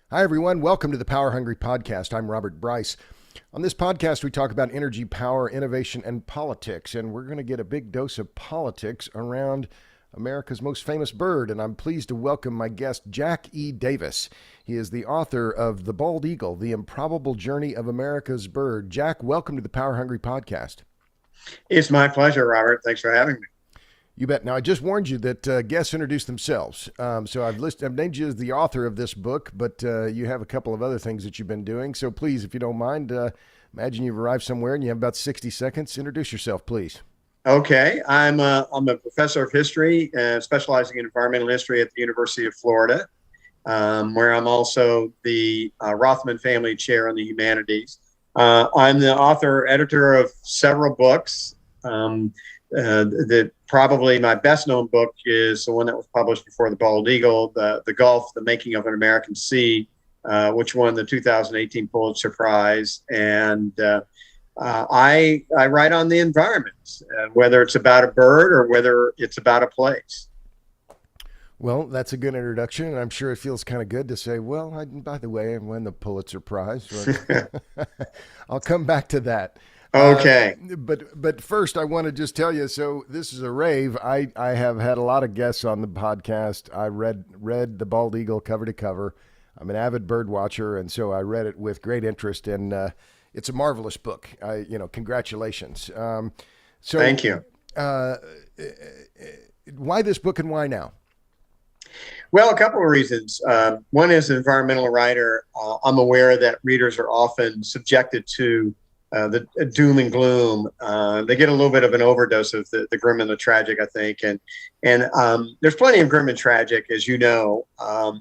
Hi, everyone. Welcome to the Power Hungry Podcast. I'm Robert Bryce. On this podcast, we talk about energy, power, innovation, and politics. And we're going to get a big dose of politics around America's most famous bird. And I'm pleased to welcome my guest, Jack E. Davis. He is the author of The Bald Eagle, The Improbable Journey of America's Bird. Jack, welcome to the Power Hungry Podcast. It's my pleasure, Robert. Thanks for having me. You bet. Now, I just warned you that guests introduce themselves. So I've named you as the author of this book, but you have a couple of other things that you've been doing. So please, if you don't mind, imagine you've arrived somewhere and you have about 60 seconds. Introduce yourself, please. Okay. I'm a professor of history, specializing in environmental history at the University of Florida, where I'm also the Rothman Family Chair in the Humanities. I'm the author, editor of several books. That probably my best known book is the one that was published before The Bald Eagle, the Gulf, the Making of an American Sea, which won the 2018 Pulitzer Prize. And I write on the environment, whether it's about a bird or whether it's about a place. Well, that's a good introduction, and I'm sure it feels kind of good to say, well, by the way, I won the Pulitzer Prize. I'll come back to that. Okay. But first, I want to just tell you, so this is a rave. I have had a lot of guests on the podcast. I read The Bald Eagle cover to cover. I'm an avid bird watcher, and so I read it with great interest, and it's a marvelous book. Congratulations. So thank you. Why this book and why now? Well, a couple of reasons. One is, an environmental writer, I'm aware that readers are often subjected to the doom and gloom. They get a little bit of an overdose of the grim and the tragic, I think. And there's plenty of grim and tragic, as you know,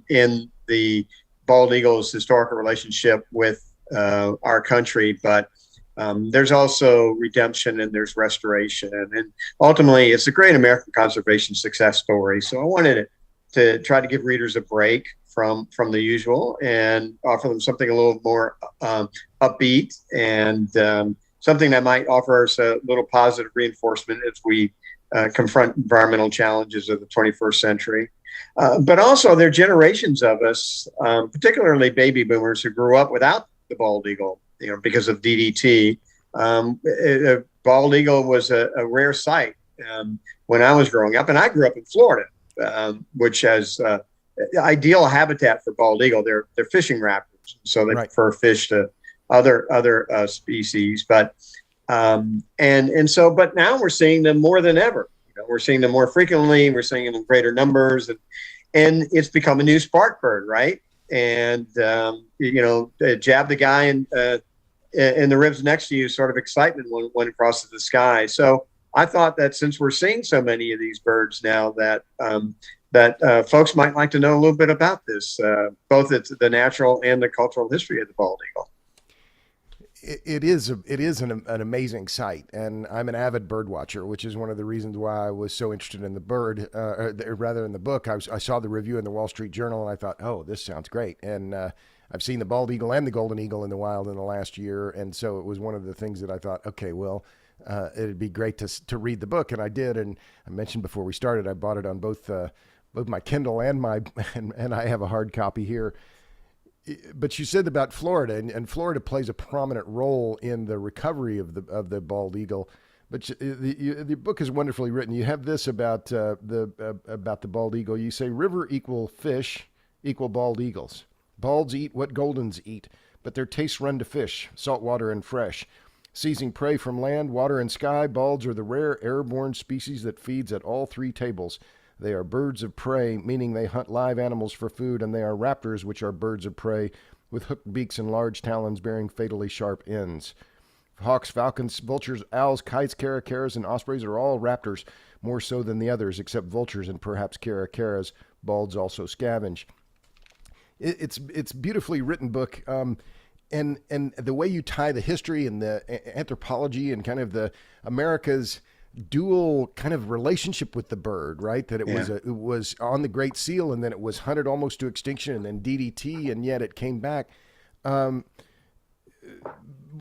in the Bald Eagle's historical relationship with our country. But there's also redemption and there's restoration. And ultimately, it's a great American conservation success story. So I wanted to try to give readers a break from the usual and offer them something a little more upbeat and something that might offer us a little positive reinforcement as we confront environmental challenges of the 21st century. But also, there are generations of us, particularly baby boomers, who grew up without the bald eagle, because of DDT. Bald eagle was a rare sight when I was growing up, and I grew up in Florida, which has ideal habitat for bald eagle. They're fishing raptors, so they prefer fish to other species. But but now we're seeing them more than ever. We're seeing them more frequently. We're seeing them in greater numbers, and it's become a new spark bird, right? And jab the guy in the ribs next to you, sort of excitement when it crosses the sky. So I thought that since we're seeing so many of these birds now, that folks might like to know a little bit about this, both the natural and the cultural history of the bald eagle. It is an amazing sight, and I'm an avid bird watcher, which is one of the reasons why I was so interested in the bird, or rather in the book. I saw the review in the Wall Street Journal, and I thought, oh, this sounds great. And I've seen the bald eagle and the golden eagle in the wild in the last year, and so it was one of the things that I thought, okay, well, it'd be great to read the book, and I did. And I mentioned before we started, I bought it on both my Kindle and and I have a hard copy here. But you said about Florida, and Florida plays a prominent role in the recovery of the bald eagle. But the book is wonderfully written. You have this about the bald eagle. You say river equal fish equal bald eagles. Balds eat what goldens eat, but their tastes run to fish, saltwater and fresh. Seizing prey from land, water, and sky, balds are the rare airborne species that feeds at all three tables. They are birds of prey, meaning they hunt live animals for food, and they are raptors, which are birds of prey, with hooked beaks and large talons bearing fatally sharp ends. Hawks, falcons, vultures, owls, kites, caracaras, and ospreys are all raptors, more so than the others, except vultures and perhaps caracaras. Balds also scavenge. It's beautifully written book, and the way you tie the history and the anthropology and kind of the America's dual kind of relationship with the bird, right? That it was on the Great Seal, and then it was hunted almost to extinction, and then DDT, and yet it came back.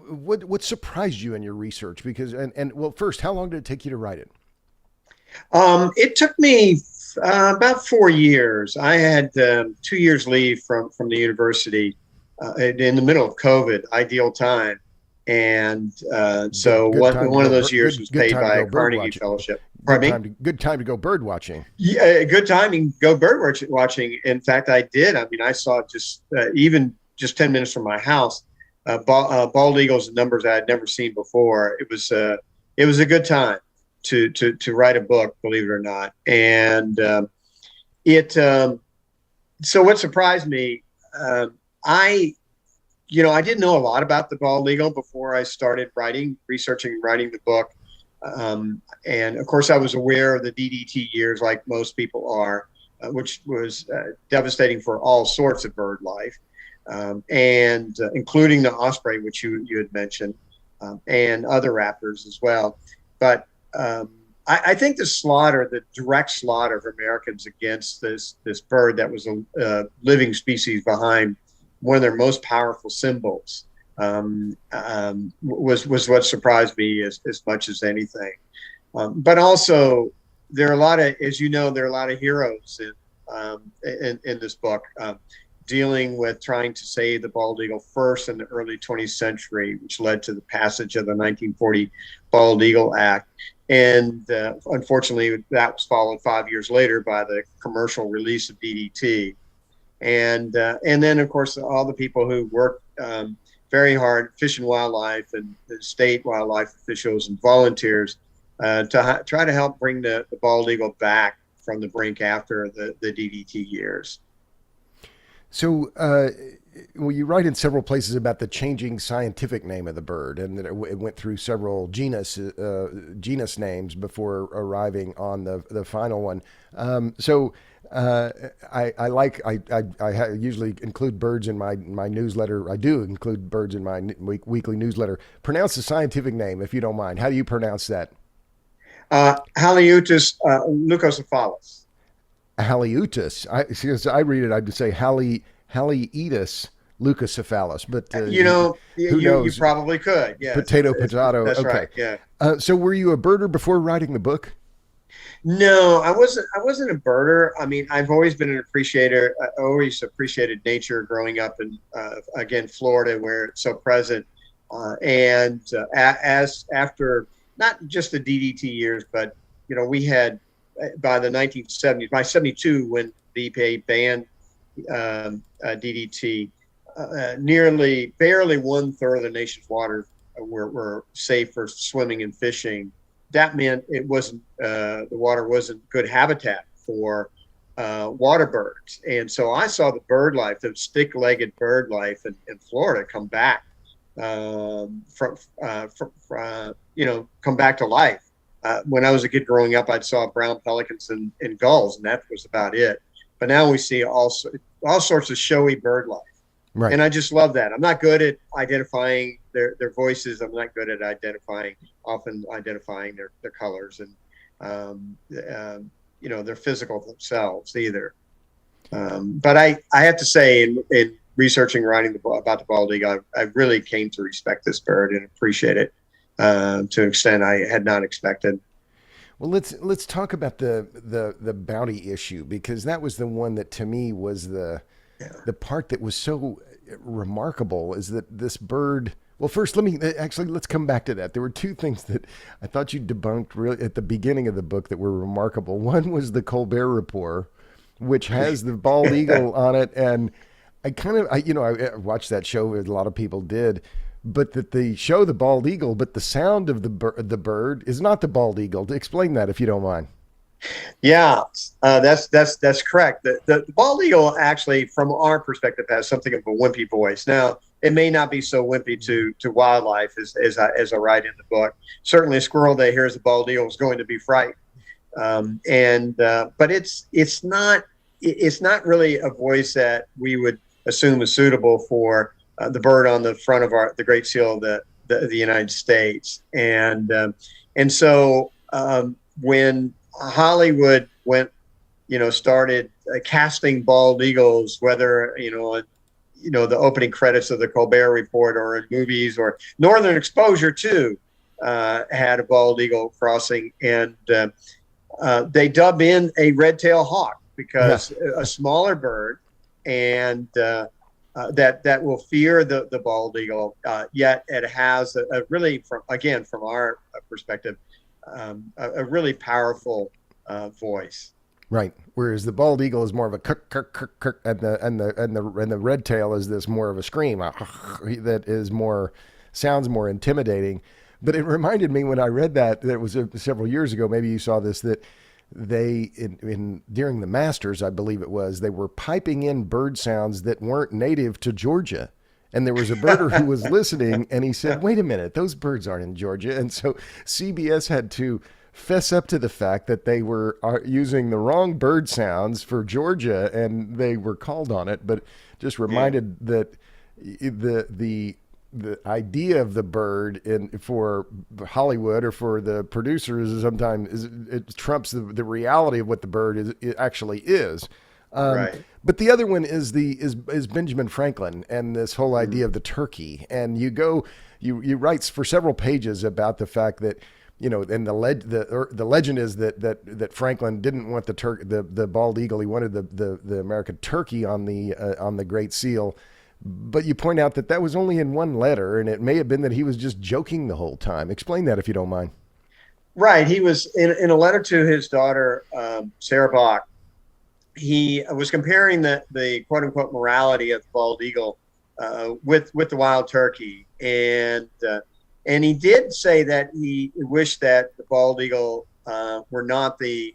What surprised you in your research? Because well, first, how long did it take you to write it? It took me About 4 years. I had 2 years leave from the university in the middle of COVID, ideal time. And so Good time to one go of those years was good paid time to by go a bird Carnegie watching. Fellowship. Pardon me? Good time to go bird watching. Yeah, good timing. Go bird watching. In fact, I did. I mean, I saw just even just 10 minutes from my house, bald eagles and numbers I had never seen before. It was a good time to write a book, believe it or not. And so what surprised me, I didn't know a lot about the bald eagle before I started researching and writing the book. And of course, I was aware of the DDT years, like most people are, which was devastating for all sorts of bird life, and including the osprey, which you had mentioned, and other raptors as well. But I think the direct slaughter of Americans against this bird that was a living species behind one of their most powerful symbols was what surprised me as much as anything. But also, there are a lot of, as you know, there are a lot of heroes in this book dealing with trying to save the bald eagle first in the early 20th century, which led to the passage of the 1940 Bald Eagle Act. And unfortunately, that was followed 5 years later by the commercial release of DDT. And then, of course, all the people who worked very hard, Fish and Wildlife and the state wildlife officials and volunteers to try to help bring the bald eagle back from the brink after the DDT years. So, well, you write in several places about the changing scientific name of the bird, and that it went through several genus names before arriving on the final one. I usually include birds in my newsletter. I do include birds in my weekly newsletter. Pronounce the scientific name, if you don't mind. How do you pronounce that? Halieutis leucocephalus. Halieutis. I read it, I'd say Halieutis leucocephalus, but who knows? You probably could. Yeah. Potato. That's okay. Right. Yeah. So were you a birder before writing the book? No, I wasn't a birder. I mean, I've always been an appreciator. I always appreciated nature growing up in, again, Florida, where it's so present. As after not just the DDT years, but, we had by the 1970s, by 72, when the EPA banned DDT, barely 1/3 of the nation's waters were safe for swimming and fishing. That meant it wasn't the water wasn't good habitat for water birds, and so I saw the bird life, the stick-legged bird life in Florida, come back come back to life. When I was a kid growing up, I saw brown pelicans and gulls, and that was about it. But now we see all sorts of showy bird life. Right. And I just love that. I'm not good at identifying their voices. I'm not good at identifying their colors and their physical themselves either. But I have to say, in researching and writing about the bald eagle, I really came to respect this bird and appreciate it to an extent I had not expected. Well, let's talk about the bounty issue, because that was the one that to me was the part that was so remarkable, is that this bird. Well, first, let's come back to that. There were two things that I thought you debunked really at the beginning of the book that were remarkable. One was the Colbert Report, which has the bald eagle on it, and I watched that show, as a lot of people did, but that they show the bald eagle, but the sound of the bird is not the bald eagle. Explain that, if you don't mind. Yeah, that's correct. The bald eagle actually, from our perspective, has something of a wimpy voice. Now, it may not be so wimpy to wildlife as I write in the book. Certainly, a squirrel that hears a bald eagle is going to be frightened, but it's not really a voice that we would assume is suitable for the bird on the front of the Great Seal of the United States. And so when Hollywood started casting bald eagles, whether the opening credits of the Colbert Report or in movies, or Northern Exposure too had a bald eagle crossing, and they dub in a red-tailed hawk Yeah. because a smaller bird, and that will fear the bald eagle. Yet it has a really, from our perspective, a really powerful voice. Right. Whereas the bald eagle is more of a kirk kirk kirk kirk, and the red tail is this more of a scream that is more sounds more intimidating. But it reminded me when I read that it was several years ago. Maybe you saw this, that they in during the Masters, I believe it was, they were piping in bird sounds that weren't native to Georgia. And there was a birder who was listening, and he said, "Wait a minute, those birds aren't in Georgia." And so CBS had to fess up to the fact that they were using the wrong bird sounds for Georgia, and they were called on it. But just Yeah. reminded that the idea of the bird for Hollywood or for the producers is sometimes it trumps the reality of what the bird it actually is. Right. But the other one is Benjamin Franklin and this whole idea of the turkey. And you write for several pages about the fact that, and the legend is that Franklin didn't want the bald eagle. He wanted the American turkey on the Great Seal. But you point out that was only in one letter, and it may have been that he was just joking the whole time. Explain that if you don't mind. Right. He was in a letter to his daughter, Sarah Bach. He was comparing the quote unquote morality of the bald eagle with the wild turkey, and he did say that he wished that the bald eagle were not the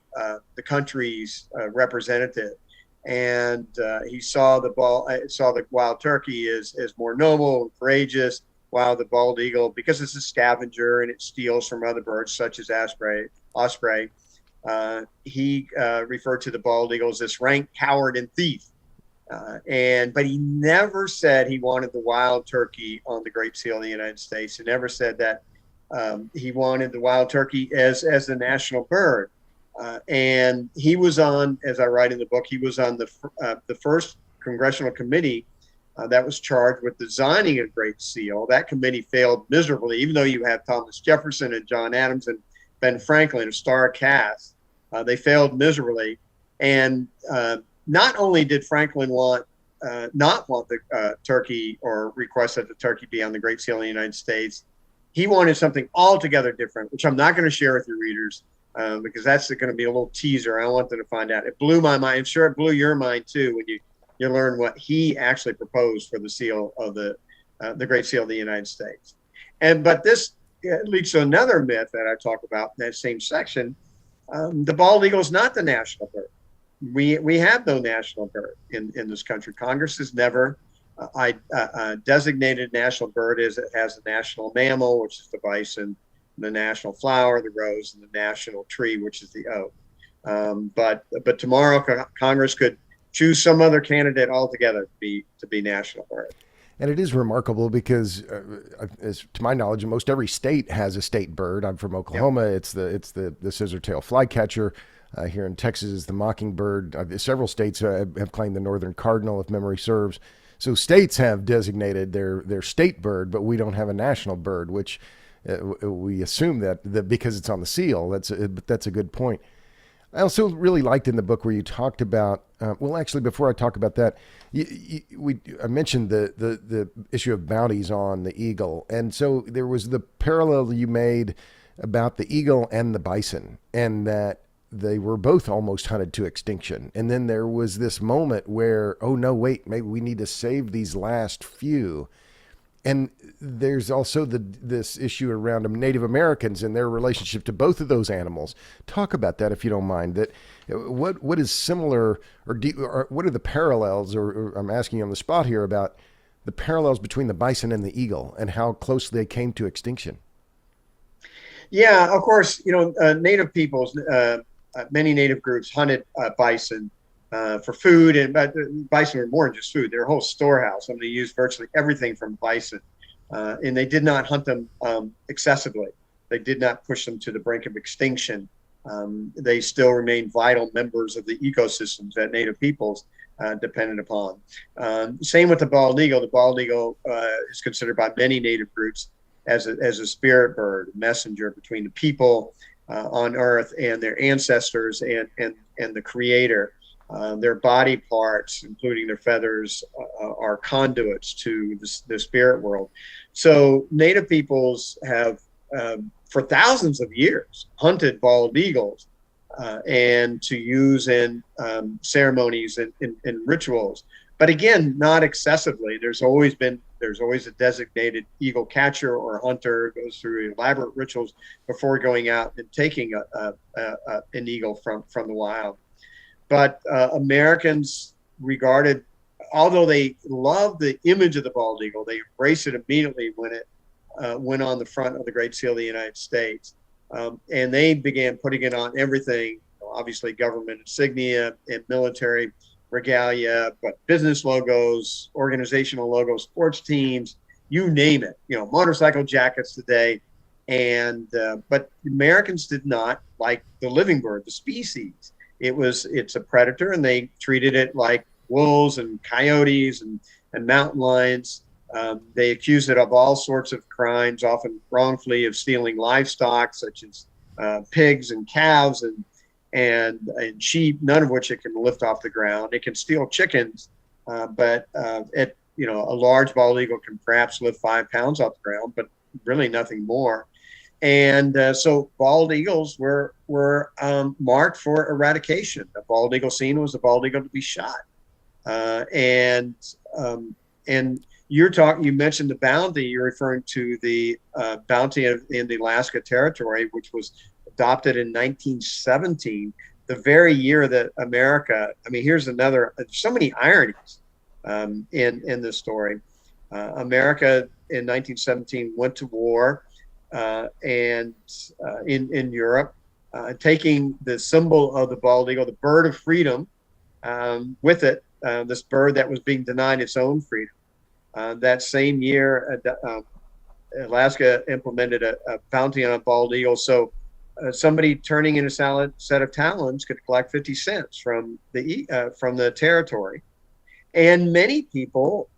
country's representative, and he saw the wild turkey as more noble and courageous, while the bald eagle, because it's a scavenger and it steals from other birds such as osprey. He referred to the bald eagle as this rank coward and thief. But he never said he wanted the wild turkey on the Great Seal of the United States. He never said that he wanted the wild turkey as the national bird. And he was on, as I write in the book, he was on the first congressional committee that was charged with designing a Great Seal. That committee failed miserably, even though you have Thomas Jefferson and John Adams and Ben Franklin, a star cast. They failed miserably. And not only did Franklin not want the turkey, or request that the turkey be on the Great Seal of the United States, he wanted something altogether different, which I'm not going to share with your readers because that's going to be a little teaser. I want them to find out. It blew my mind. I'm sure it blew your mind too when you learn what he actually proposed for the seal of the Great Seal of the United States. But this leads to another myth that I talk about in that same section. The bald eagle is not the national bird. We have no national bird in this country. Congress has never designated national bird as it has a national mammal, which is the bison, the national flower, the rose, and the national tree, which is the oak. But tomorrow Congress could choose some other candidate altogether to be national bird. And it is remarkable because, as to my knowledge, most every state has a state bird. I'm from Oklahoma. Yep. It's the scissor-tail flycatcher. Here in Texas is the mockingbird. Several states have claimed the northern cardinal, if memory serves. So states have designated their state bird, but we don't have a national bird, which we assume that because it's on the seal. That's a good point. I also really liked in the book where you talked about, actually, before I talk about that, I mentioned the issue of bounties on the eagle. And so there was the parallel you made about the eagle and the bison, and that they were both almost hunted to extinction. And then there was this moment where, oh no, wait, maybe we need to save these last few. And there's also this issue around Native Americans and their relationship to both of those animals. Talk about that if you don't mind. That what is similar, or what are the parallels? Or I'm asking you on the spot here about the parallels between the bison and the eagle and how close they came to extinction. Yeah, of course. Native peoples, many native groups hunted bison for food, but bison were more than just food. They're a whole storehouse. They used virtually everything from bison, and they did not hunt them excessively. They did not push them to the brink of extinction. They still remain vital members of the ecosystems that native peoples depended upon. Same with the bald eagle. The bald eagle is considered by many native groups as a spirit bird, a messenger between the people on Earth, and their ancestors and the Creator. Their body parts, including their feathers, are conduits to the spirit world. So Native peoples have, for thousands of years, hunted bald eagles and to use in ceremonies and rituals. But again, not excessively. There's always a designated eagle catcher or hunter who goes through elaborate rituals before going out and taking an eagle from the wild. But Americans regarded, although they loved the image of the bald eagle, they embraced it immediately when it went on the front of the Great Seal of the United States. And they began putting it on everything, obviously government insignia and military regalia, but business logos, organizational logos, sports teams, you name it, motorcycle jackets today. And but Americans did not like the living bird, the species. It's a predator, and they treated it like wolves and coyotes and mountain lions. They accused it of all sorts of crimes, often wrongfully, of stealing livestock such as pigs and calves and sheep, none of which it can lift off the ground. It can steal chickens, but a large bald eagle can perhaps lift 5 pounds off the ground, but really nothing more. And so bald eagles were marked for eradication. A bald eagle seen was a bald eagle to be shot. And you mentioned the bounty. You're referring to the bounty in the Alaska Territory, which was adopted in 1917, the very year that America. Here's another. So many ironies in this story. America in 1917 went to war. And in Europe, taking the symbol of the bald eagle, the bird of freedom, with it, this bird that was being denied its own freedom. That same year, Alaska implemented a bounty on a bald eagle. So somebody turning in a set of talons could collect 50 cents from the territory. And many people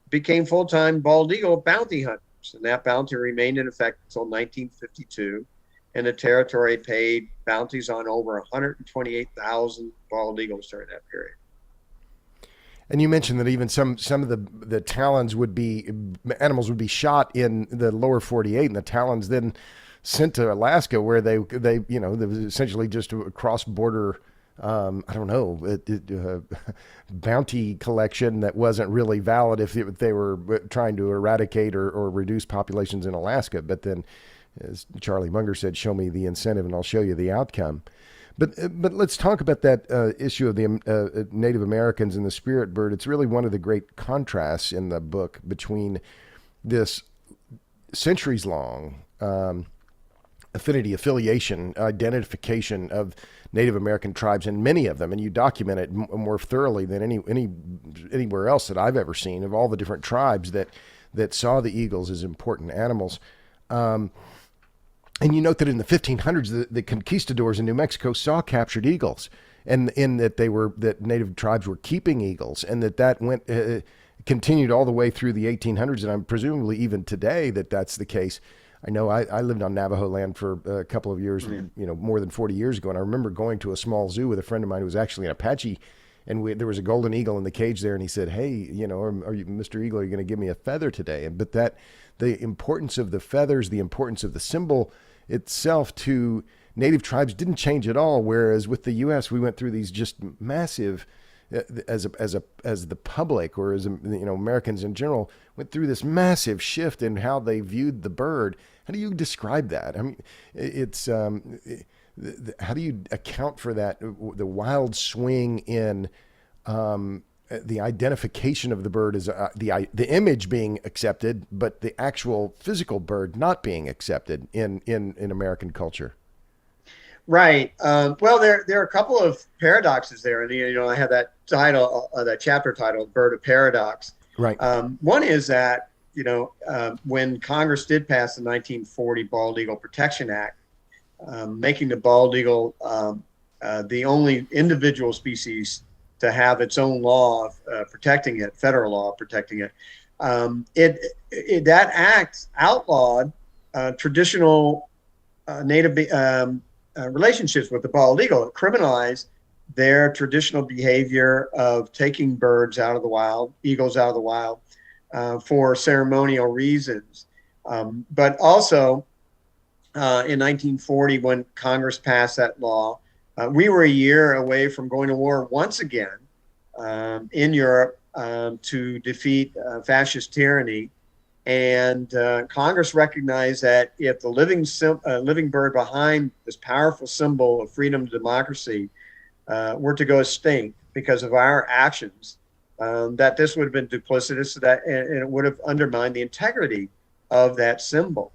became full-time bald eagle bounty hunters. And that bounty remained in effect until 1952. And the territory paid bounties on over 128,000 bald eagles during that period. And you mentioned that even some of the talons animals would be shot in the lower 48, and the talons then sent to Alaska, where they there was essentially just a cross-border bounty collection that wasn't really valid if they were trying to eradicate or reduce populations in Alaska. But then, as Charlie Munger said, show me the incentive and I'll show you the outcome. But let's talk about that issue of the Native Americans and the spirit bird. It's really one of the great contrasts in the book between this centuries-long affiliation, identification of Native American tribes, and many of them, and you document it more thoroughly than anywhere else that I've ever seen, of all the different tribes that saw the eagles as important animals. And you note that in the 1500s, the conquistadors in New Mexico saw captured eagles, and in that that Native tribes were keeping eagles, and that went continued all the way through the 1800s, and I'm presumably even today that's the case. I know I lived on Navajo land for a couple of years, more than 40 years ago, and I remember going to a small zoo with a friend of mine who was actually an Apache, and there was a golden eagle in the cage there, and he said, "Hey, are you, Mr. Eagle, are you going to give me a feather today?" But the importance of the feathers, the importance of the symbol itself to Native tribes didn't change at all. Whereas with the U.S., we went through these just massive, as the public, or as Americans in general, went through this massive shift in how they viewed the bird. How do you describe that? It's how do you account for that? The wild swing in the identification of the bird as the image being accepted, but the actual physical bird not being accepted in American culture. Right. Well, there are a couple of paradoxes there, and I have that title, that chapter titled "Bird of Paradox." Right. One is that when Congress did pass the 1940 Bald Eagle Protection Act, making the bald eagle the only individual species to have its own law protecting it, federal law protecting it, that act outlawed traditional native relationships with the bald eagle. It criminalized their traditional behavior of taking birds out of the wild, eagles out of the wild, for ceremonial reasons. But also in 1940, when Congress passed that law, we were a year away from going to war once again in Europe to defeat fascist tyranny. And Congress recognized that if the living bird behind this powerful symbol of freedom and democracy were to go extinct because of our actions, that this would have been duplicitous, and it would have undermined the integrity of that symbol.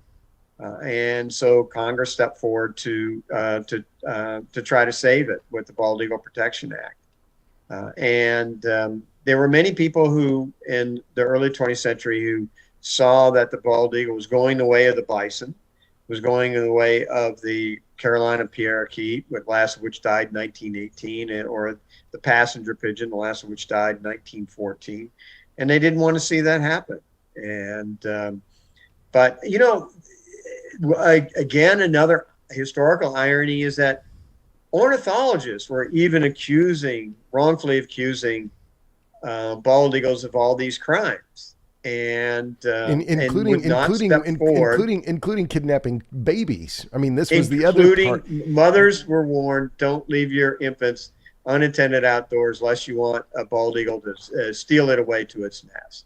And so Congress stepped forward to try to save it with the Bald Eagle Protection Act. And there were many people who, in the early 20th century, who saw that the bald eagle was going the way of the bison, was going the way of the Carolina parakeet, the last of which died in 1918, or the passenger pigeon, the last of which died in 1914. And they didn't want to see that happen. And but, you know, again, another historical irony is that ornithologists were even wrongfully accusing bald eagles of all these crimes, and including kidnapping babies. I mean, this was the other part. Mothers were warned, don't leave your infants unattended outdoors unless you want a bald eagle to steal it away to its nest.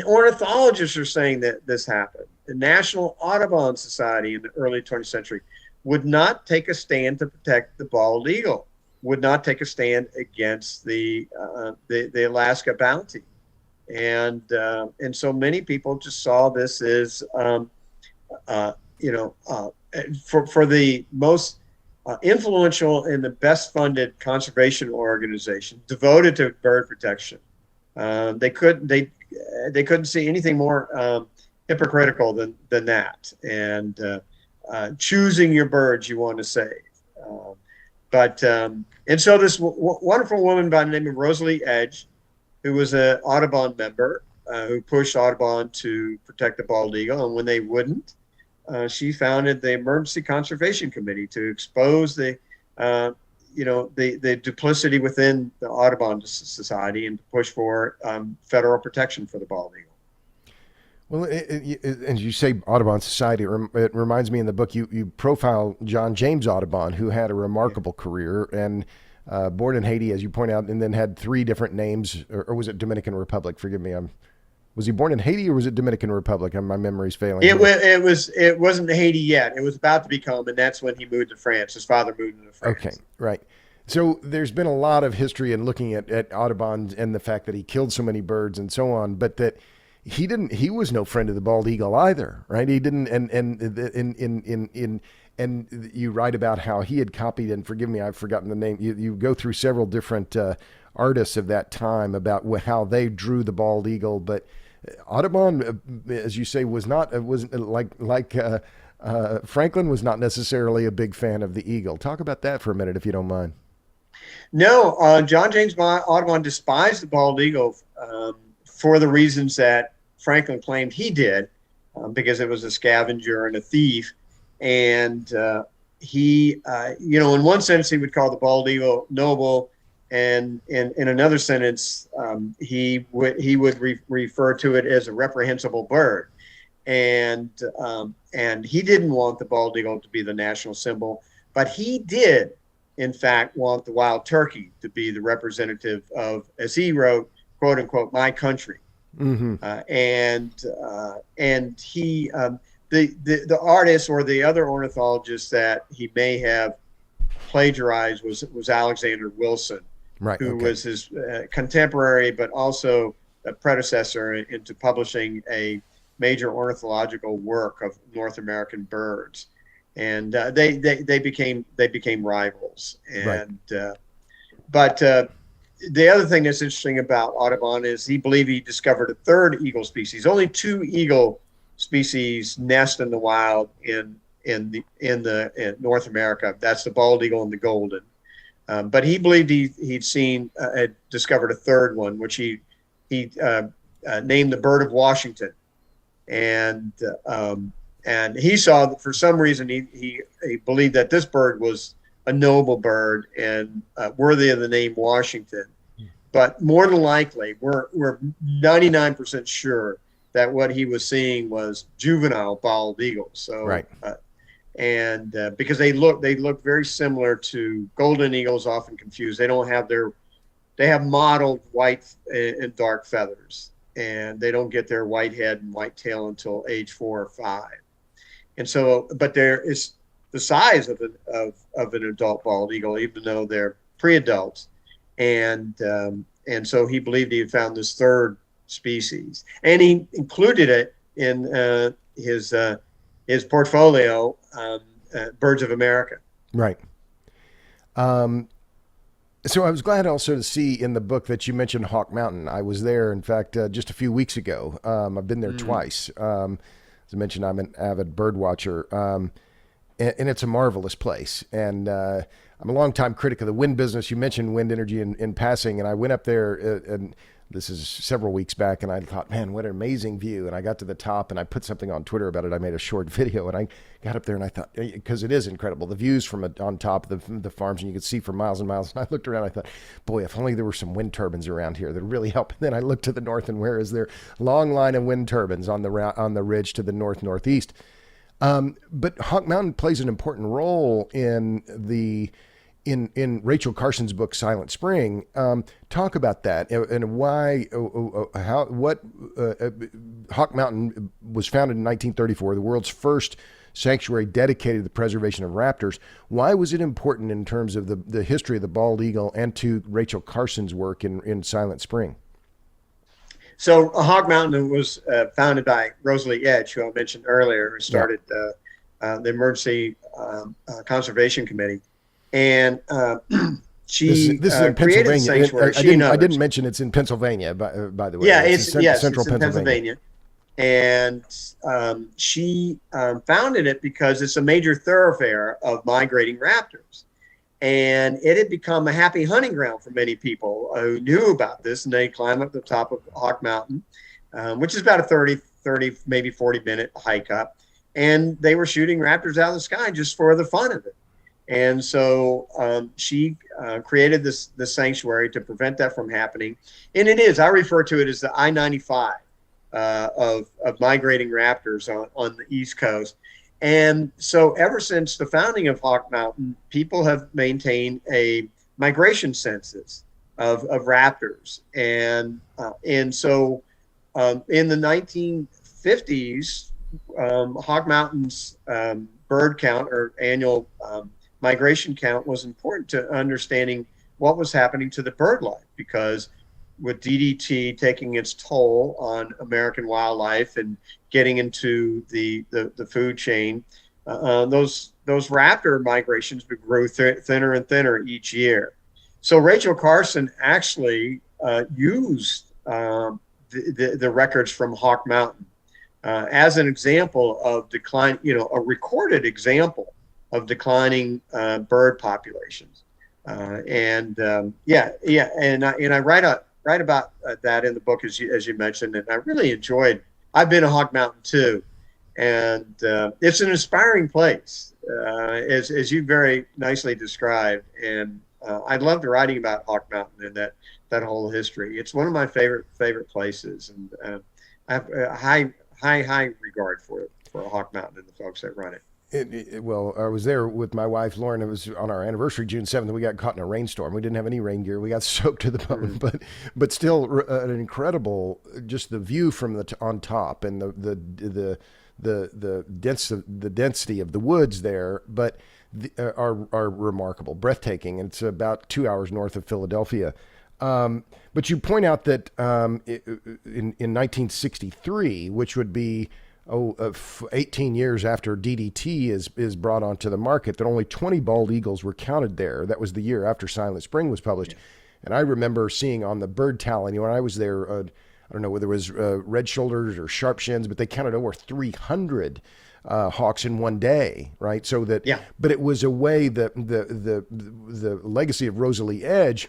Ornithologists are saying that this happened. The National Audubon Society in the early 20th century would not take a stand to protect the bald eagle, would not take a stand against the Alaska bounty. And so many people just saw this as, for the most influential and the best funded conservation organization devoted to bird protection. They couldn't see anything more hypocritical than that. And choosing your birds you want to save. And so this wonderful woman by the name of Rosalie Edge, who was an Audubon member, who pushed Audubon to protect the bald eagle, and when they wouldn't, she founded the Emergency Conservation Committee to expose the duplicity within the Audubon Society and to push for federal protection for the bald eagle. Well, as you say, Audubon Society, it reminds me in the book you profile John James Audubon, who had a remarkable career and born in Haiti, as you point out, and then had three different names, or was it Dominican Republic? Forgive me. Was he born in Haiti or was it Dominican Republic? My memory's failing. It wasn't Haiti yet. It was about to become, and that's when he moved to France. His father moved to France. Okay, right. So there's been a lot of history in looking at Audubon and the fact that he killed so many birds and so on, but that he was no friend of the bald eagle either, right? He didn't, and you write about how he had copied, and forgive me, I've forgotten the name. You go through several different artists of that time about how they drew the bald eagle, but Audubon, as you say, was like Franklin was not necessarily a big fan of the eagle. Talk about that for a minute, if you don't mind. No, John James Audubon despised the bald eagle for the reasons that Franklin claimed he did, because it was a scavenger and a thief. And he, in one sentence, he would call the bald eagle noble, and in another sentence, he would refer to it as a reprehensible bird. And he didn't want the bald eagle to be the national symbol, but he did, in fact, want the wild turkey to be the representative of, as he wrote, quote unquote, my country. Mm-hmm. And he, the artist or the other ornithologist that he may have plagiarized was Alexander Wilson, right, who was his contemporary, but also a predecessor into publishing a major ornithological work of North American birds. And they became rivals. And but the other thing that's interesting about Audubon is he believed he discovered a third eagle species. Only two eagle species nest in the wild in North America. That's the bald eagle and the golden. But he believed had discovered a third one, which he named the bird of Washington. And And he saw that for some reason he believed that this bird was a noble bird and worthy of the name Washington. But more than likely, we're 99% sure that what he was seeing was juvenile bald eagles. So, Right. Because they look very similar to golden eagles, often confused. They have mottled white and dark feathers, and they don't get their white head and white tail until age 4 or 5. And so, but there is the size of an adult bald eagle, even though they're pre-adults. And so he believed he had found this third species, and he included it in his portfolio, Birds of America. Right. So I was glad also to see in the book that you mentioned Hawk Mountain. I was there, in fact, just a few weeks ago. I've been there twice. As I mentioned, I'm an avid bird watcher, and it's a marvelous place. And I'm a longtime critic of the wind business. You mentioned wind energy in passing, and I went up there, and this is several weeks back, and I thought, man, what an amazing view. And I got to the top, and I put something on Twitter about it. I made a short video, and I got up there, and I thought, because it is incredible, the views from on top of the farms, and you could see for miles and miles. And I looked around, I thought, boy, if only there were some wind turbines around here that would really help. And then I looked to the north, and where is there? Long line of wind turbines on the ridge to the northeast. But Hawk Mountain plays an important role in Rachel Carson's book Silent Spring. Talk about that and why, Hawk Mountain was founded in 1934, the world's first sanctuary dedicated to the preservation of raptors. Why was it important in terms of the history of the bald eagle and to Rachel Carson's work in Silent Spring? So Hawk Mountain was founded by Rosalie Edge, who I mentioned earlier, who started the Emergency Conservation Committee. And she this is in created a sanctuary. I didn't mention it's in Pennsylvania, by the way. Yeah, it's central in Pennsylvania. And she founded it because it's a major thoroughfare of migrating raptors. And it had become a happy hunting ground for many people who knew about this, and they climb up the top of Hawk Mountain, which is about a 30, maybe 40-minute hike up. And they were shooting raptors out of the sky just for the fun of it. And so she created this sanctuary to prevent that from happening. And I refer to it as the I-95 of migrating raptors on the East Coast. And so ever since the founding of Hawk Mountain, people have maintained a migration census of raptors. And so in the 1950s, Hawk Mountain's bird count, or annual migration count, was important to understanding what was happening to the bird life, because with DDT taking its toll on American wildlife and getting into the food chain, those raptor migrations grew thinner and thinner each year. So Rachel Carson actually used the records from Hawk Mountain as an example of decline, a recorded example of declining bird populations. And I write about that in the book, as you mentioned, and I really enjoyed. I've been to Hawk Mountain too, and it's an inspiring place, as you very nicely described. And I loved writing about Hawk Mountain and that whole history. It's one of my favorite places, and I have a high regard for Hawk Mountain and the folks that run it. Well, I was there with my wife, Lauren. It was on our anniversary, June 7th. We got caught in a rainstorm. We didn't have any rain gear. We got soaked to the bone, but still an incredible, just the view from on top and the density of the woods there, but are remarkable, breathtaking. And it's about 2 hours north of Philadelphia. But you point out that in 1963, which would be 18 years after DDT is brought onto the market, that only 20 bald eagles were counted there. That was the year after Silent Spring was published. Yeah. And I remember seeing on the bird tally, when I was there, I don't know whether it was red shoulders or sharp shins, but they counted over 300 hawks in one day, right? So that, yeah. But it was a way that the legacy of Rosalie Edge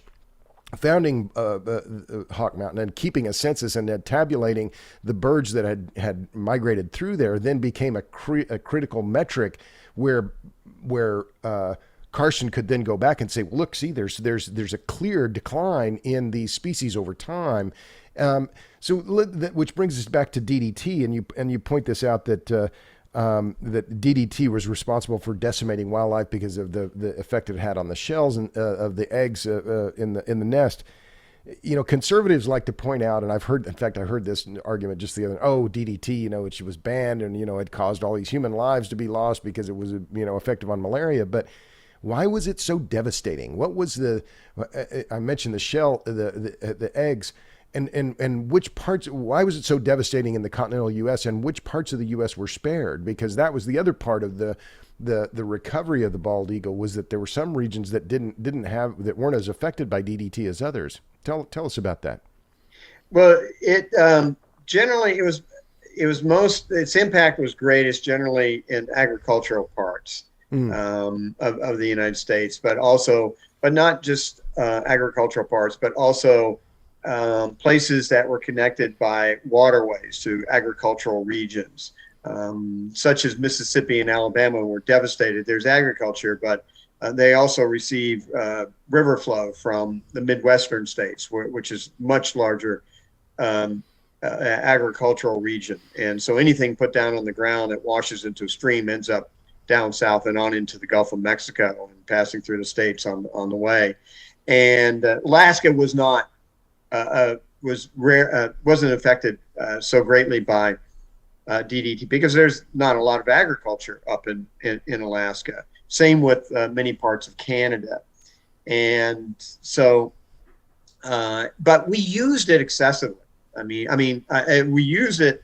founding Hawk Mountain and keeping a census and tabulating the birds that had migrated through there, then became a critical metric where Carson could then go back and say, well, look, see, there's a clear decline in these species over time. Which brings us back to DDT, and you point this out that that DDT was responsible for decimating wildlife because of the effect it had on the shells and of the eggs in the nest. Conservatives like to point out, and in fact, I heard this argument just the other. Oh, DDT, it was banned, and it caused all these human lives to be lost because it was effective on malaria, but why was it so devastating? What was I mentioned the shell, the eggs, and which parts? Why was it so devastating in the continental U.S. and which parts of the U.S. were spared? Because that was the other part of the recovery of the bald eagle, was that there were some regions that that weren't as affected by DDT as others. Tell us about that. Well, it generally its impact was greatest generally in agricultural parts of the United States, but not just agricultural parts, but also places that were connected by waterways to agricultural regions, such as Mississippi and Alabama were devastated. There's agriculture, but they also receive river flow from the Midwestern states, which is much larger agricultural region. And so anything put down on the ground that washes into a stream ends up down south and on into the Gulf of Mexico and passing through the states on the way. And Alaska was not wasn't affected so greatly by DDT because there's not a lot of agriculture up in Alaska. Same with many parts of Canada. And so, but we used it excessively. We used it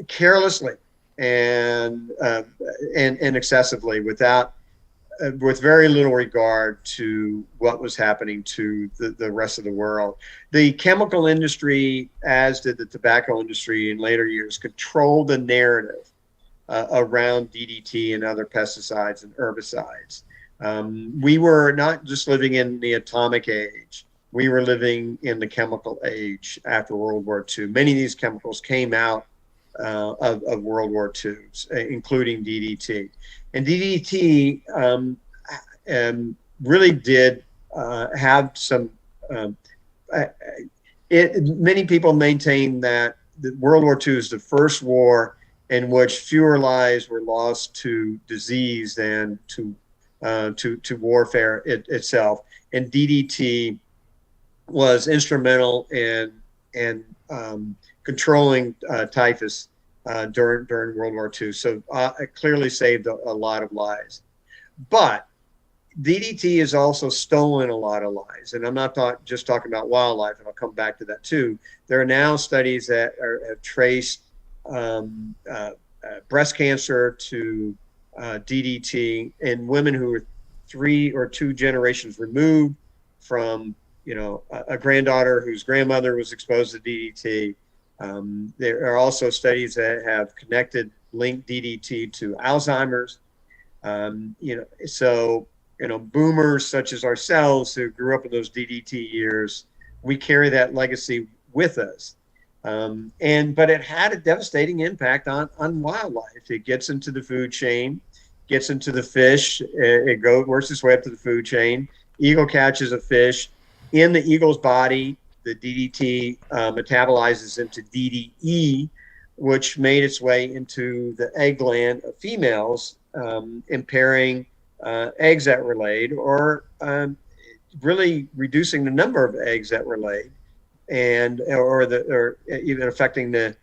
carelessly and excessively with very little regard to what was happening to the rest of the world. The chemical industry, as did the tobacco industry in later years, controlled the narrative around DDT and other pesticides and herbicides. We were not just living in the atomic age. We were living in the chemical age after World War II. Many of these chemicals came out of World War II, including DDT. And DDT really did have some. Many people maintain that World War II is the first war in which fewer lives were lost to disease than to warfare itself. And DDT was instrumental in controlling typhus during World War II. So it clearly saved a lot of lives. But DDT has also stolen a lot of lives. And I'm not just talking about wildlife, and I'll come back to that too. There are now studies that have traced breast cancer to DDT in women who were 3 or 2 generations removed from, a granddaughter whose grandmother was exposed to DDT. There are also studies that have linked DDT to Alzheimer's. Boomers such as ourselves who grew up in those DDT years, we carry that legacy with us. But it had a devastating impact on wildlife. It gets into the food chain, gets into the fish. It works its way up to the food chain. Eagle catches a fish. In the eagle's body, the DDT metabolizes into DDE, which made its way into the egg gland of females, impairing eggs that were laid, or really reducing the number of eggs that were laid, or even affecting the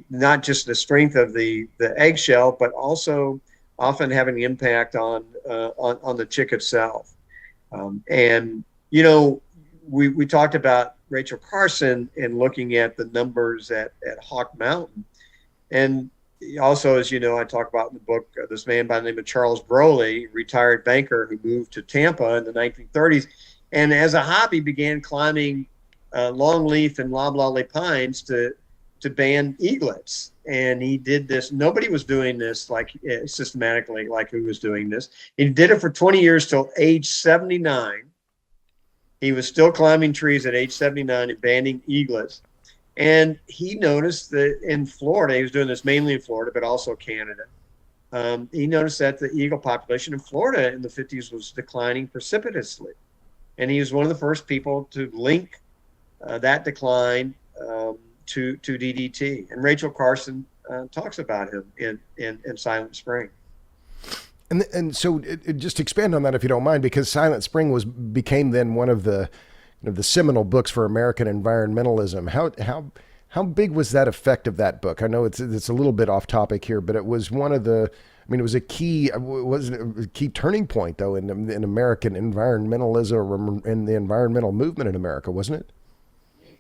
not just the strength of the eggshell, but also often having an impact on the chick itself. We talked about Rachel Carson and looking at the numbers at Hawk Mountain. And also, as you know, I talk about in the book, this man by the name of Charles Broley, retired banker who moved to Tampa in the 1930s. And as a hobby began climbing longleaf and loblolly pines to ban eaglets. And he did this. Nobody was doing this systematically like he was doing this. He did it for 20 years till age 79. He was still climbing trees at age 79 and banding eaglets. And he noticed that in Florida, he was doing this mainly in Florida, but also Canada. He noticed that the eagle population in Florida in the 50s was declining precipitously. And he was one of the first people to link that decline to DDT. And Rachel Carson talks about him in Silent Spring. And so just expand on that if you don't mind, because Silent Spring became then one of the seminal books for American environmentalism. How big was that effect of that book? I know it's a little bit off topic here, but it was one of the, I mean, it was a key turning point though in American environmentalism and the environmental movement in America, wasn't it?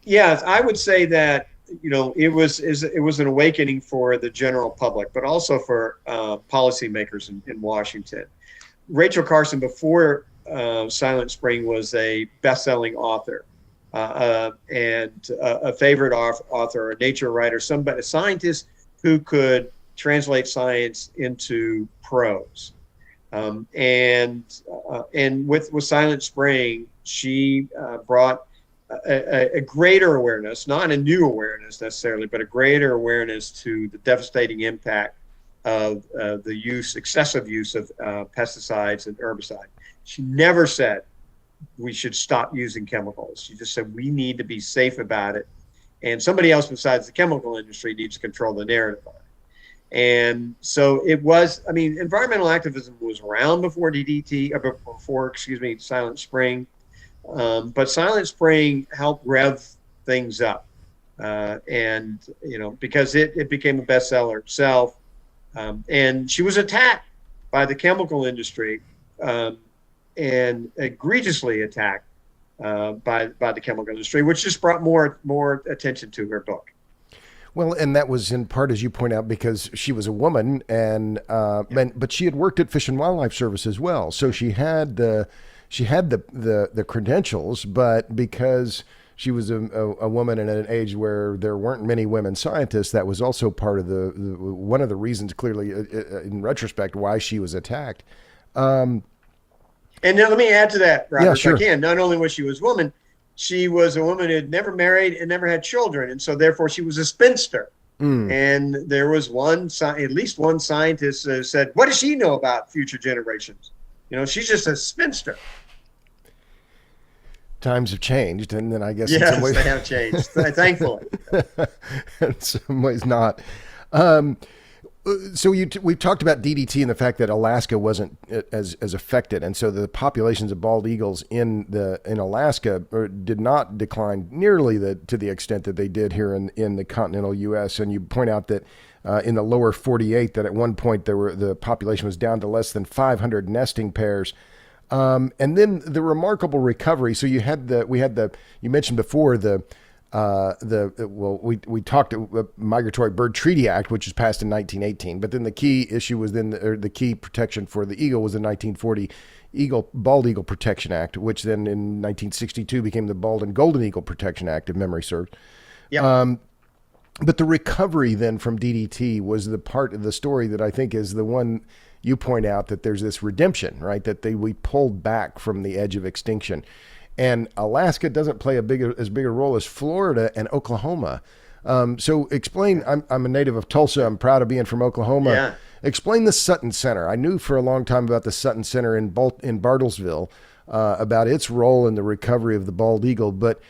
Yes, I would say that, it was an awakening for the general public, but also for policymakers in Washington. Rachel Carson, before Silent Spring, was a best-selling author and a favorite author, a nature writer, a scientist who could translate science into prose. And with Silent Spring, she brought a greater awareness, not a new awareness necessarily, but a greater awareness to the devastating impact of the excessive use of pesticides and herbicides. She never said we should stop using chemicals. She just said we need to be safe about it. And somebody else besides the chemical industry needs to control the narrative on it. And so environmental activism was around before Silent Spring. But Silent Spring helped rev things up. Because it became a bestseller itself. And she was attacked by the chemical industry and egregiously attacked by the chemical industry, which just brought more attention to her book. Well, and that was in part, as you point out, because she was a woman, but she had worked at Fish and Wildlife Service as well, so she had the credentials, but because she was a woman in an age where there weren't many women scientists, that was also part of one of the reasons, clearly, in retrospect, why she was attacked. And now let me add to that, Robert, yeah, sure. if I can. Not only was she a woman, she was a woman who had never married and never had children, and so therefore she was a spinster. And there was at least one scientist who said, "What does she know about future generations? She's just a spinster." Times have changed, and then I guess yes, in some ways they have changed, thankfully. In some ways not. So we've talked about DDT and the fact that Alaska wasn't as affected, and so the populations of bald eagles in Alaska did not decline nearly to the extent that they did here in the continental U.S. And you point out that in the lower 48, that at one point the population was down to less than 500 nesting pairs. And then the remarkable recovery. So you mentioned before we talked Migratory Bird Treaty Act, which was passed in 1918, but then the key issue was the key protection for the eagle was the 1940 Bald Eagle Protection Act, which then in 1962 became the Bald and Golden Eagle Protection Act, if memory serves. Yeah. But the recovery then from DDT was the part of the story that I think is the one you point out, that there's this redemption, right? That we pulled back from the edge of extinction. And Alaska doesn't play as big a role as Florida and Oklahoma. So explain, I'm a native of Tulsa. I'm proud of being from Oklahoma. Yeah. Explain the Sutton Center. I knew for a long time about the Sutton Center in Bartlesville, about its role in the recovery of the bald eagle, but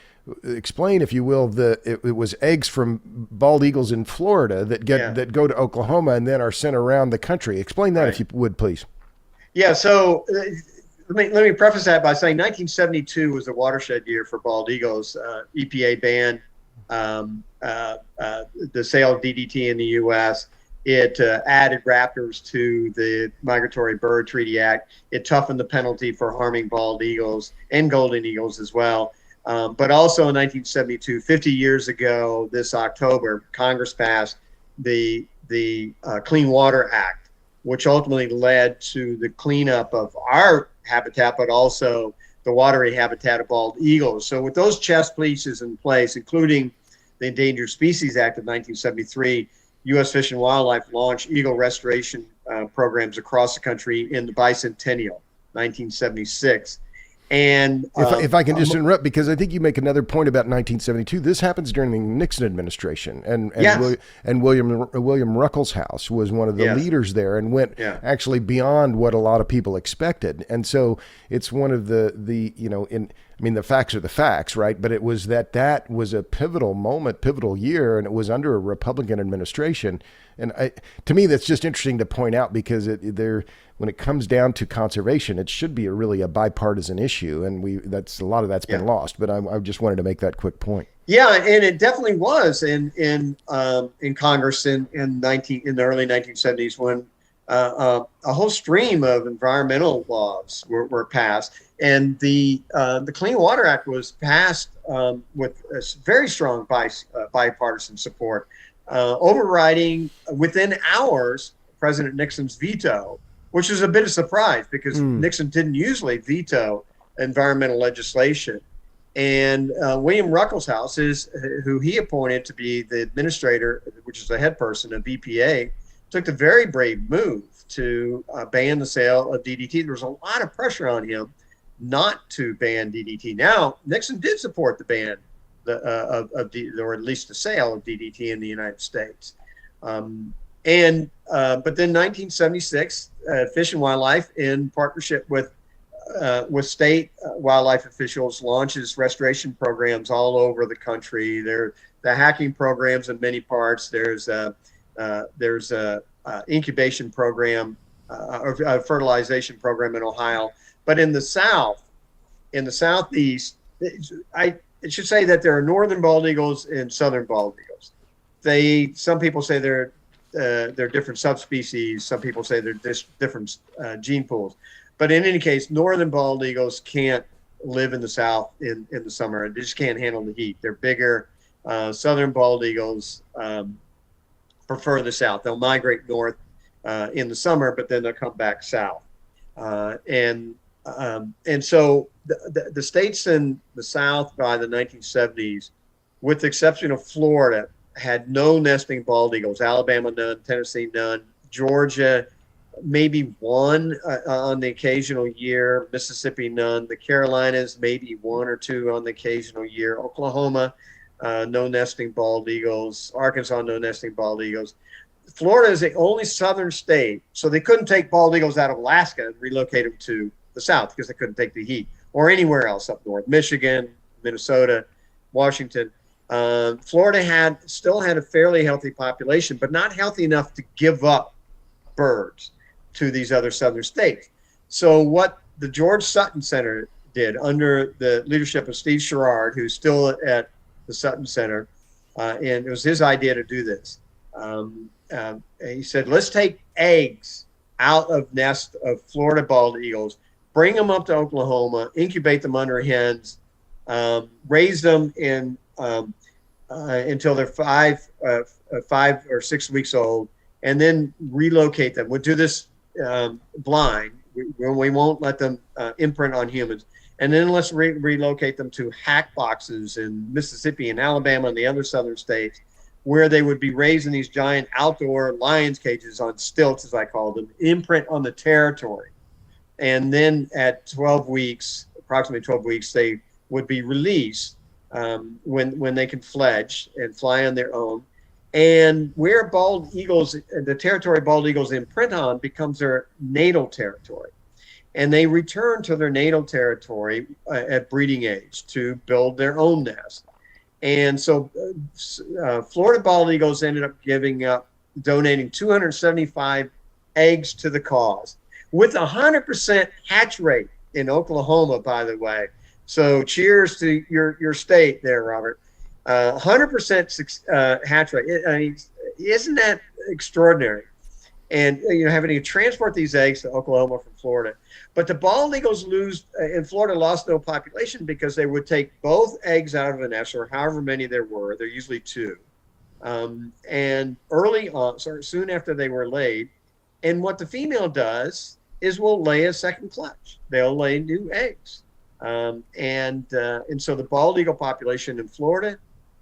explain, if you will, it was eggs from bald eagles in Florida that go to Oklahoma and then are sent around the country. Explain that, right, if you would, please. Yeah. So let me preface that by saying 1972 was the watershed year for bald eagles. EPA banned the sale of DDT in the U.S. It added raptors to the Migratory Bird Treaty Act. It toughened the penalty for harming bald eagles and golden eagles as well. But also in 1972, 50 years ago this October, Congress passed the Clean Water Act, which ultimately led to the cleanup of our habitat, but also the watery habitat of bald eagles. So with those chess pieces in place, including the Endangered Species Act of 1973, U.S. Fish and Wildlife launched eagle restoration programs across the country in the bicentennial, 1976. And If I can just interrupt, because I think you make another point about 1972. This happens during the Nixon administration, yes, and William Ruckelshaus was one of the yes, leaders there, and went yeah, actually beyond what a lot of people expected. And so it's one of the I mean, the facts are the facts, right? But it was that was a pivotal moment, pivotal year, and it was under a Republican administration. And to me, that's just interesting to point out, because when it comes down to conservation, it should be really a bipartisan issue, and a lot of that's been lost. But I just wanted to make that quick point. yeah, and it definitely was in Congress in the early 1970s, when a whole stream of environmental laws were passed, and the Clean Water Act was passed with a very strong bipartisan support, overriding within hours President Nixon's veto, which was a bit of surprise, because Nixon didn't usually veto environmental legislation. And William Ruckelshaus is who he appointed to be the administrator, which is the head person of EPA, took the very brave move to ban the sale of DDT. There was a lot of pressure on him not to ban DDT. Now, Nixon did support the ban or at least the sale of DDT in the United States. But then 1976, Fish and Wildlife, in partnership with state wildlife officials, launches restoration programs all over the country. There, the hacking programs in many parts. There's a incubation program, or a fertilization program in Ohio. But in the southeast, it should say that there are northern bald eagles and southern bald eagles. Some people say they're different subspecies. Some people say they're different gene pools. But in any case, northern bald eagles can't live in the south in the summer. They just can't handle the heat. They're bigger. Southern bald eagles prefer the south. They'll migrate north in the summer, but then they'll come back south. And so the states in the South by the 1970s, with the exception of Florida, had no nesting bald eagles. Alabama, none. Tennessee, none. Georgia, maybe one on the occasional year. Mississippi, none. The Carolinas, maybe one or two on the occasional year. Oklahoma, no nesting bald eagles. Arkansas, no nesting bald eagles. Florida is the only southern state, so they couldn't take bald eagles out of Alaska and relocate them to the south because they couldn't take the heat, or anywhere else up north. Michigan, Minnesota, Washington. Florida still had a fairly healthy population, but not healthy enough to give up birds to these other southern states. So what the George Sutton Center did, under the leadership of Steve Sherrard, who's still at the Sutton Center, and it was his idea to do this. He said, let's take eggs out of nests of Florida bald eagles, bring them up to Oklahoma, incubate them under hens, raise them until they're 5 or 6 weeks old, and then relocate them. We'll do this blind. We won't let them imprint on humans. And then let's relocate them to hack boxes in Mississippi and Alabama and the other southern states, where they would be raised in these giant outdoor lions cages on stilts, as I call them, imprint on the territory. And then at 12 weeks, approximately 12 weeks, they would be released when they can fledge and fly on their own. And where bald eagles, the territory bald eagles imprint on, becomes their natal territory. And they return to their natal territory at breeding age to build their own nest. And so Florida bald eagles ended up donating 275 eggs to the cause, with 100% hatch rate in Oklahoma, by the way. So cheers to your state there, Robert. 100% hatch rate. I mean, isn't that extraordinary? And having to transport these eggs to Oklahoma from Florida. But the bald eagles in Florida lost no population, because they would take both eggs out of the nest, or however many there were. They're usually two. And early on, soon after they were laid, and what the female does is will lay a second clutch. They'll lay new eggs. And so the bald eagle population in Florida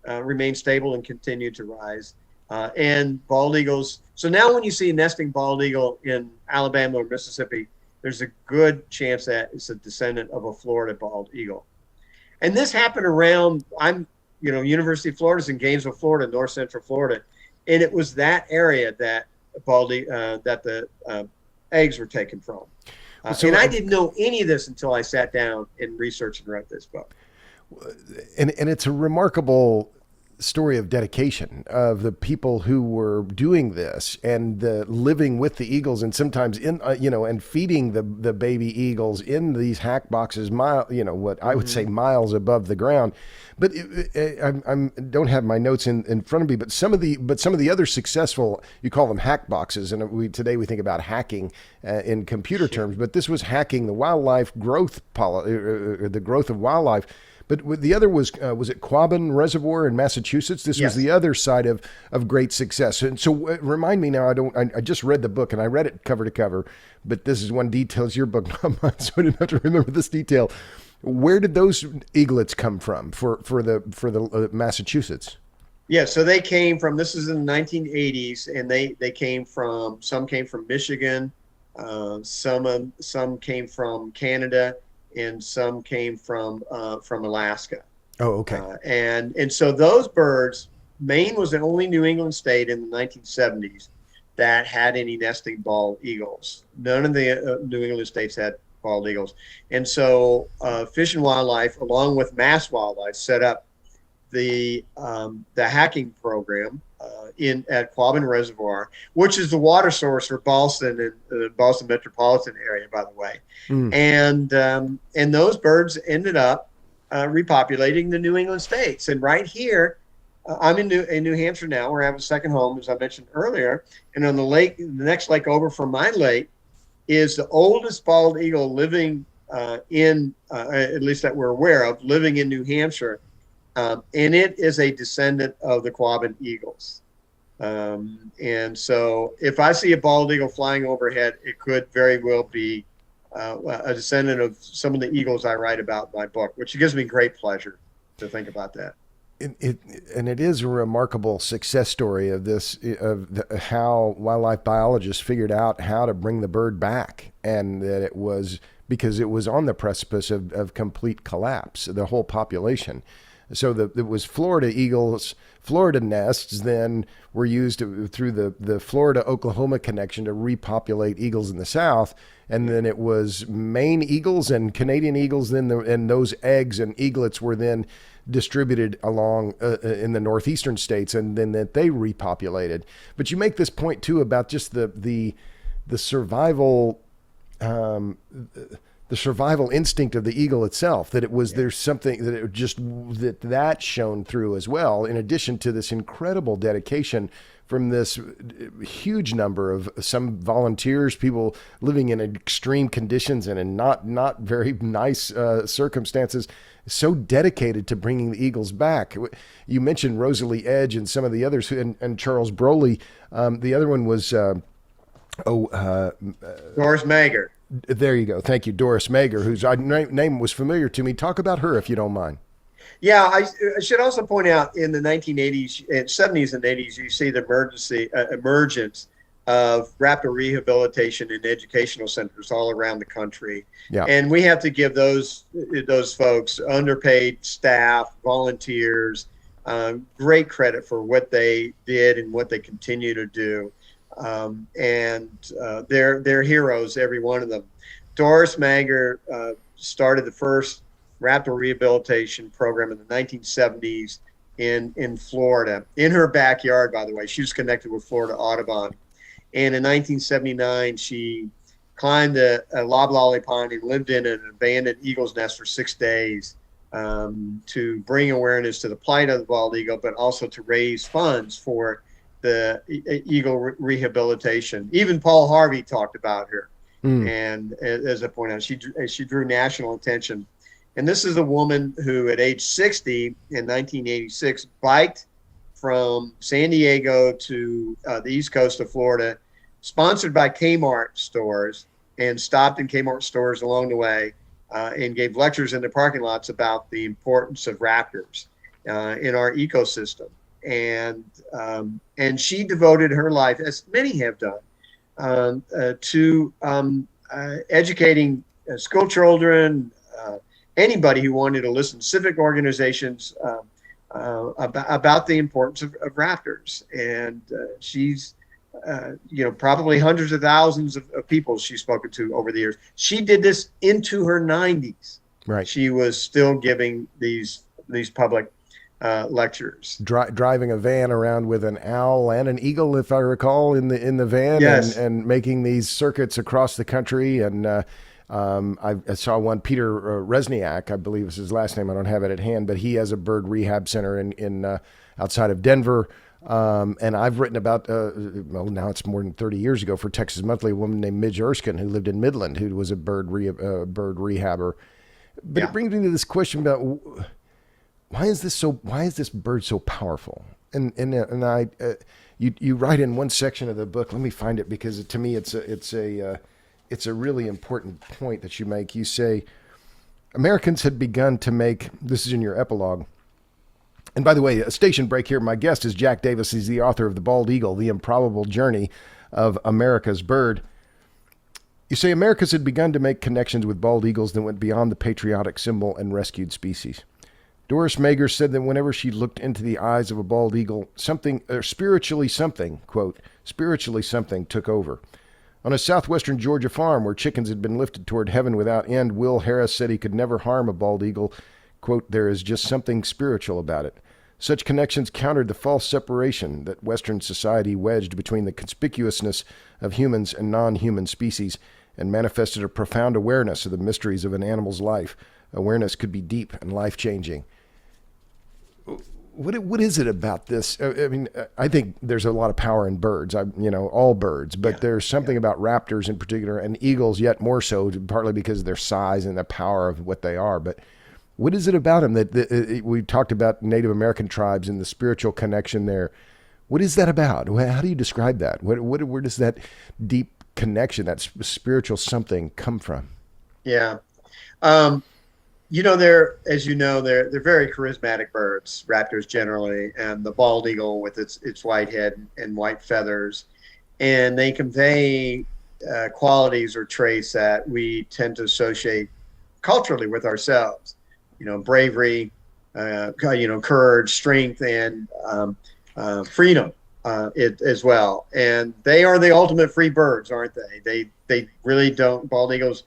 remained stable and continued to rise. And bald eagles. So now when you see a nesting bald eagle in Alabama or Mississippi, there's a good chance that it's a descendant of a Florida bald eagle. And this happened around, University of Florida's in Gainesville, Florida, North Central Florida. And it was that area that the eggs were taken from. And I didn't know any of this until I sat down and researched and wrote this book. And it's a remarkable story of dedication of the people who were doing this and living with the eagles, and sometimes and feeding the baby eagles in these hack boxes, what I would say miles above the ground. But I don't have my notes in front of me. But some of the other successful, you call them hack boxes, and today we think about hacking in computer terms. But this was hacking the wildlife growth, the growth of wildlife. But the other was it Quabbin Reservoir in Massachusetts? This was the other side of great success. And so remind me now, I just read the book and I read it cover to cover, but this is one detail, it's your book, not mine, so I didn't have to remember this detail. Where did those eaglets come from for the Massachusetts? Yeah, so they came from, this is in the 1980s, and some came from Michigan, some came from Canada, and some came from Alaska. Oh, okay. And so those birds, Maine was the only New England state in the 1970s that had any nesting bald eagles. None of the New England states had bald eagles. And so Fish and Wildlife, along with Mass Wildlife, set up the hacking program at Quabbin Reservoir, which is the water source for Boston and the Boston metropolitan area, by the way. And those birds ended up repopulating the New England states. And right here, I'm in New Hampshire now, where I have a second home, as I mentioned earlier. And on the next lake over from my lake, is the oldest bald eagle living at least that we're aware of, living in New Hampshire. And it is a descendant of the Quabbin eagles. And so if I see a bald eagle flying overhead, it could very well be a descendant of some of the eagles I write about in my book, which gives me great pleasure to think about that. It is a remarkable success story of this, how wildlife biologists figured out how to bring the bird back, and that it was because it was on the precipice of complete collapse, the whole population. So it was Florida eagles, Florida nests then were used through the Florida-Oklahoma connection to repopulate eagles in the South. And then it was Maine eagles and Canadian eagles, and those eggs and eaglets were then distributed along in the northeastern states, and then that they repopulated. But you make this point too about just the survival, the survival instinct of the eagle itself, that it was, there's something that it just, that shone through as well, in addition to this incredible dedication from this huge number of some volunteers, people living in extreme conditions and in not very nice circumstances, so dedicated to bringing the eagles back. You mentioned Rosalie Edge and some of the others, and Charles Broley. The other one was Doris Mager. There you go. Thank you, Doris Mager, whose name was familiar to me. Talk about her if you don't mind. Yeah, I should also point out in the 1980s, 70s and 80s, you see the emergence of Raptor Rehabilitation and educational centers all around the country. Yeah. And we have to give those folks, underpaid staff, volunteers, great credit for what they did and what they continue to do. They're heroes, every one of them. Doris Mager started the first Raptor Rehabilitation program in the 1970s in Florida, in her backyard, by the way. She was connected with Florida Audubon. And in 1979, she climbed a loblolly pine and lived in an abandoned eagle's nest for 6 days to bring awareness to the plight of the bald eagle, but also to raise funds for the eagle rehabilitation. Even Paul Harvey talked about her. And as I point out, she drew national attention. And this is a woman who at age 60 in 1986 biked from San Diego to the east coast of Florida, sponsored by Kmart stores, and stopped in Kmart stores along the way and gave lectures in the parking lots about the importance of raptors in our ecosystem. And she devoted her life, as many have done, to educating school children, anybody who wanted to listen, civic organizations, about the importance of raptors. And she's, probably hundreds of thousands of people she's spoken to over the years. She did this into her 90s. Right. She was still giving these public lectures. Driving a van around with an owl and an eagle, if I recall, in the van, Yes. and making these circuits across the country. And I saw one, Peter Resniak, I believe is his last name. I don't have it at hand, but he has a bird rehab center in outside of Denver. And I've written about, now it's more than 30 years ago, for Texas Monthly, a woman named Midge Erskine who lived in Midland, who was a bird rehabber. But it brings me to this question about why is this bird so powerful? And you write in one section of the book. Let me find it, because to me it's a really important point that you make. You say Americans had begun to make, this is in your epilogue. And by the way, a station break here. My guest is Jack Davis. He's the author of The Bald Eagle, The Improbable Journey of America's Bird. You say Americans had begun to make connections with bald eagles that went beyond the patriotic symbol and rescued species. Doris Mager said that whenever she looked into the eyes of a bald eagle, spiritually something took over. On a southwestern Georgia farm where chickens had been lifted toward heaven without end, Will Harris said he could never harm a bald eagle. Quote, there is just something spiritual about it. Such connections countered the false separation that Western society wedged between the conspicuousness of humans and non-human species, and manifested a profound awareness of the mysteries of an animal's life. Awareness could be deep and life-changing. What is it about this? I mean, I think there's a lot of power in birds, all birds, but there's something about raptors in particular, and eagles yet more so, partly because of their size and the power of what they are. But what is it about them that we talked about Native American tribes and the spiritual connection there? What is that about? How do you describe that? Where does that deep connection, that spiritual something, come from? Yeah. They're very charismatic birds, raptors generally, and the bald eagle with its white head and white feathers. And they convey qualities or traits that we tend to associate culturally with ourselves. Bravery, courage, strength, and freedom as well. And they are the ultimate free birds, aren't they? They really don't, bald eagles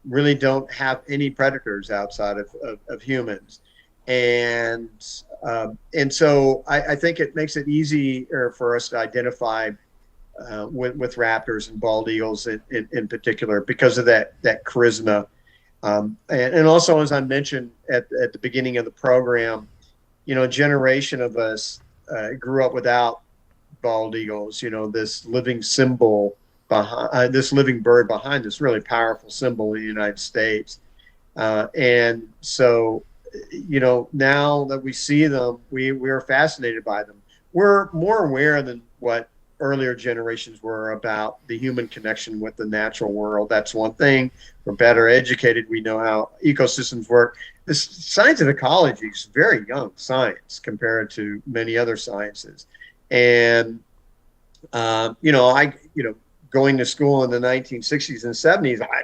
really don't have any predators outside of humans. And so I think it makes it easier for us to identify with raptors and bald eagles in particular, because of that charisma. And also, as I mentioned at the beginning of the program, a generation of us grew up without bald eagles, this living symbol behind this living bird behind this really powerful symbol in the United States. And so, now that we see them, we are fascinated by them. We're more aware than what earlier generations were about the human connection with the natural world. That's one thing. We're better educated. We know how ecosystems work. This science of ecology is very young science compared to many other sciences. And, going to school in the 1960s and 70s, I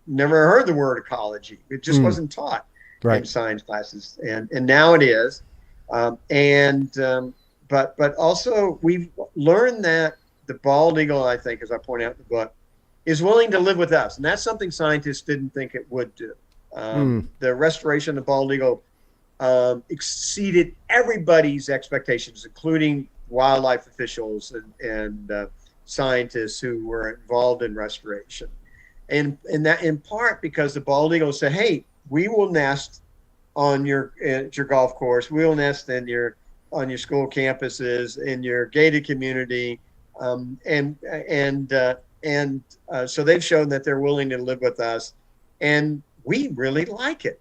never heard the word ecology. It just wasn't taught in science classes. And now it is. But also we've learned that the bald eagle, I think, as I point out in the book, is willing to live with us. And that's something scientists didn't think it would do. The restoration of the bald eagle exceeded everybody's expectations, including wildlife officials and scientists who were involved in restoration. And that in part because the bald eagle said, hey, we will nest on your golf course. We will nest on your school campuses, in your gated community. So they've shown that they're willing to live with us, and we really like it.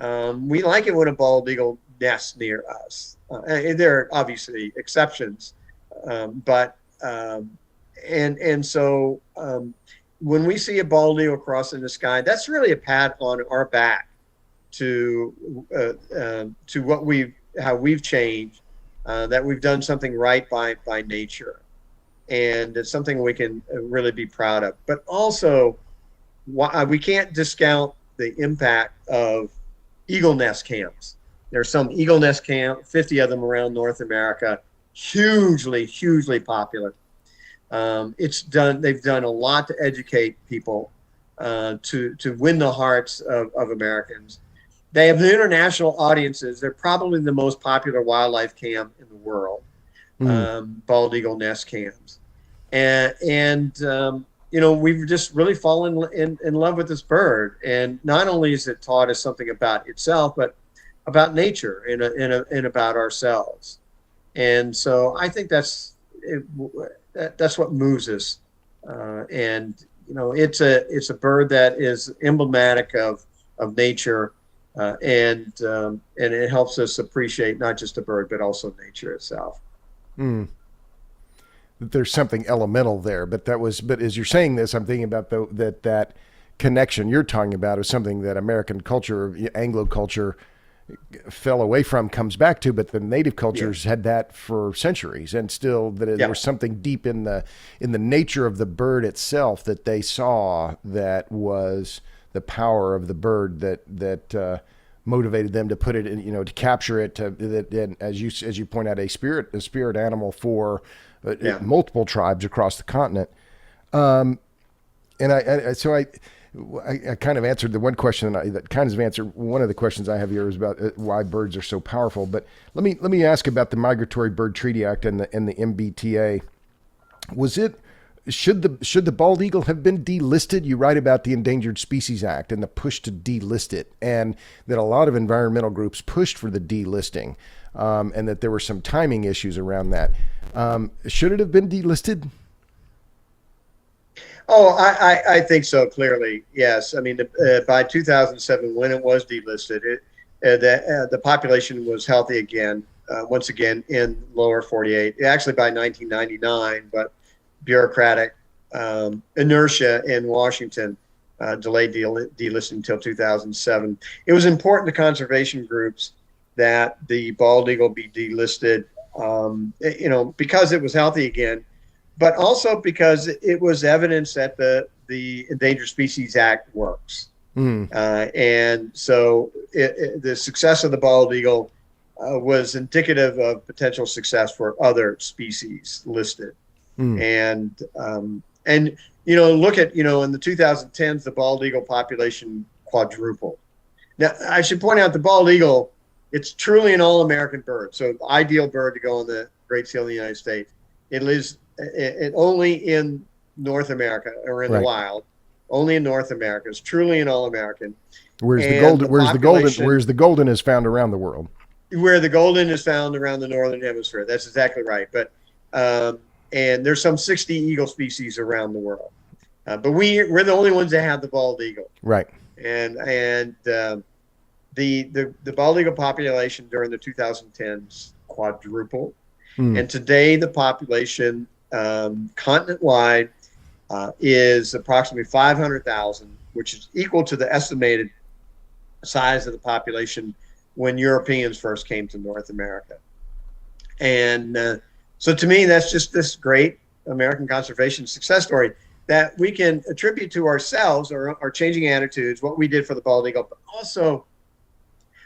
We like it when a bald eagle nests near us. There are obviously exceptions, so when we see a bald eagle crossing the sky, that's really a pat on our back to how we've changed, that we've done something right by nature, and it's something we can really be proud of. But also, we can't discount the impact of eagle nest cams. There's some eagle nest camp, 50 of them around North America, hugely popular. They've done a lot to educate people, to win the hearts of Americans. They have the international audiences. They're probably the most popular wildlife cam in the world, bald eagle nest cams. And we've just really fallen in love with this bird. And not only has it taught us something about itself, but about nature and about ourselves. And so I think that's what moves us. It's a bird that is emblematic of nature, and it helps us appreciate not just the bird, but also nature itself. There's something elemental there, but as you're saying this, I'm thinking about that connection you're talking about is something that American culture, Anglo culture, fell away from, comes back to, but the native cultures had that for centuries, and still there was something deep in the nature of the bird itself that they saw that was the power of the bird that motivated them to put it in, to capture it, and as you point out, a spirit animal for multiple tribes across the continent. And I kind of answered the one question that kind of answered one of the questions I have here is about why birds are so powerful. But let me ask about the Migratory Bird Treaty Act and the MBTA. Should the bald eagle have been delisted? You write about the Endangered Species Act and the push to delist it, and that a lot of environmental groups pushed for the delisting, and that there were some timing issues around that. Should it have been delisted? Oh, I think so, clearly. Yes. I mean, by 2007, when it was delisted, the population was healthy again, once again, in lower 48. Actually, by 1999, but bureaucratic inertia in Washington delayed delisting until 2007. It was important to conservation groups that the bald eagle be delisted, because it was healthy again, but also because it was evidence that the Endangered Species Act works. And so the success of the bald eagle was indicative of potential success for other species listed. And look at, in the 2010s, the bald eagle population quadrupled. Now, I should point out the bald eagle, it's truly an all-American bird. So the ideal bird to go on the Great Seal of the United States. It lives only in North America, or in the wild, only in North America. It's truly an all-American. Whereas the golden is found around the world. Where the golden is found around the northern hemisphere. That's exactly right. But and there's some 60 eagle species around the world, but we're the only ones that have the bald eagle. Right. And the bald eagle population during the 2010s quadrupled, and today the population continent-wide is approximately 500,000, which is equal to the estimated size of the population when Europeans first came to North America. And so to me, that's just this great American conservation success story that we can attribute to ourselves, or our changing attitudes, what we did for the bald eagle. But also,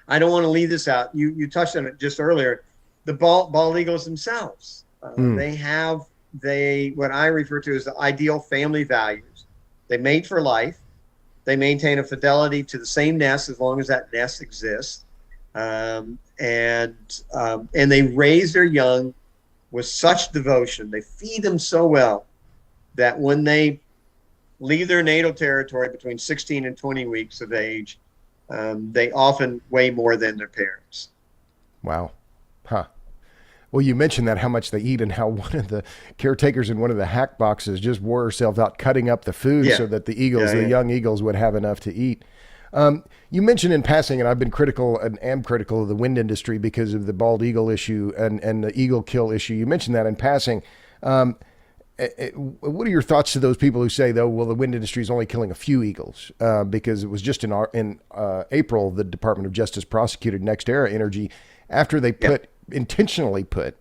I don't want to leave this out. You touched on it just earlier. The bald eagles themselves, they have what I refer to as the ideal family values. They mate for life. They maintain a fidelity to the same nest as long as that nest exists, and they raise their young with such devotion. They feed them so well that when they leave their natal territory between 16 and 20 weeks of age, they often weigh more than their parents. Wow. Huh. Well, you mentioned that, how much they eat, and how one of the caretakers in one of the hack boxes just wore herself out cutting up the food so that the eagles, the young eagles, would have enough to eat. You mentioned in passing, and I've been critical and am critical of the wind industry because of the bald eagle issue and the eagle kill issue. You mentioned that in passing. What are your thoughts to those people who say, though, well, the wind industry is only killing a few eagles? Because it was just in April, the Department of Justice prosecuted NextEra Energy after they intentionally put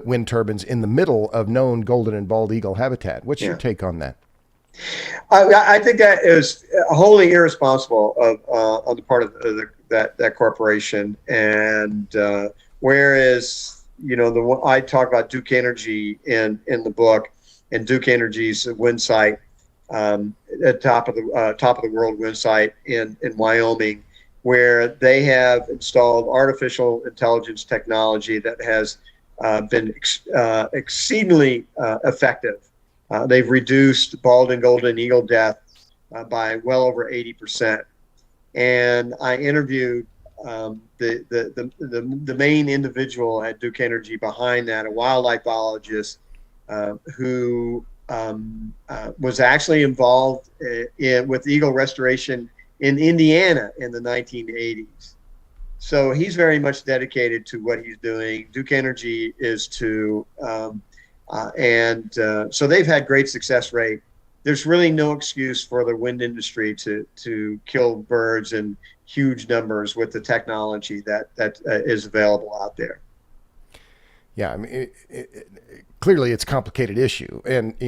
wind turbines in the middle of known golden and bald eagle habitat. What's your take on that? I think that is wholly irresponsible on the part of that corporation. And whereas I talk about Duke Energy in the book, and Duke Energy's wind site at top of the world wind site in Wyoming, where they have installed artificial intelligence technology that has been exceedingly effective. They've reduced bald and golden eagle death by well over 80%. And I interviewed the main individual at Duke Energy behind that, a wildlife biologist who was actually involved with eagle restoration in Indiana in the 1980s. So he's very much dedicated to what he's doing. Duke Energy is too. So they've had great success rate. There's really no excuse for the wind industry to kill birds in huge numbers with the technology that is available out there. Yeah, I mean, clearly it's a complicated issue, and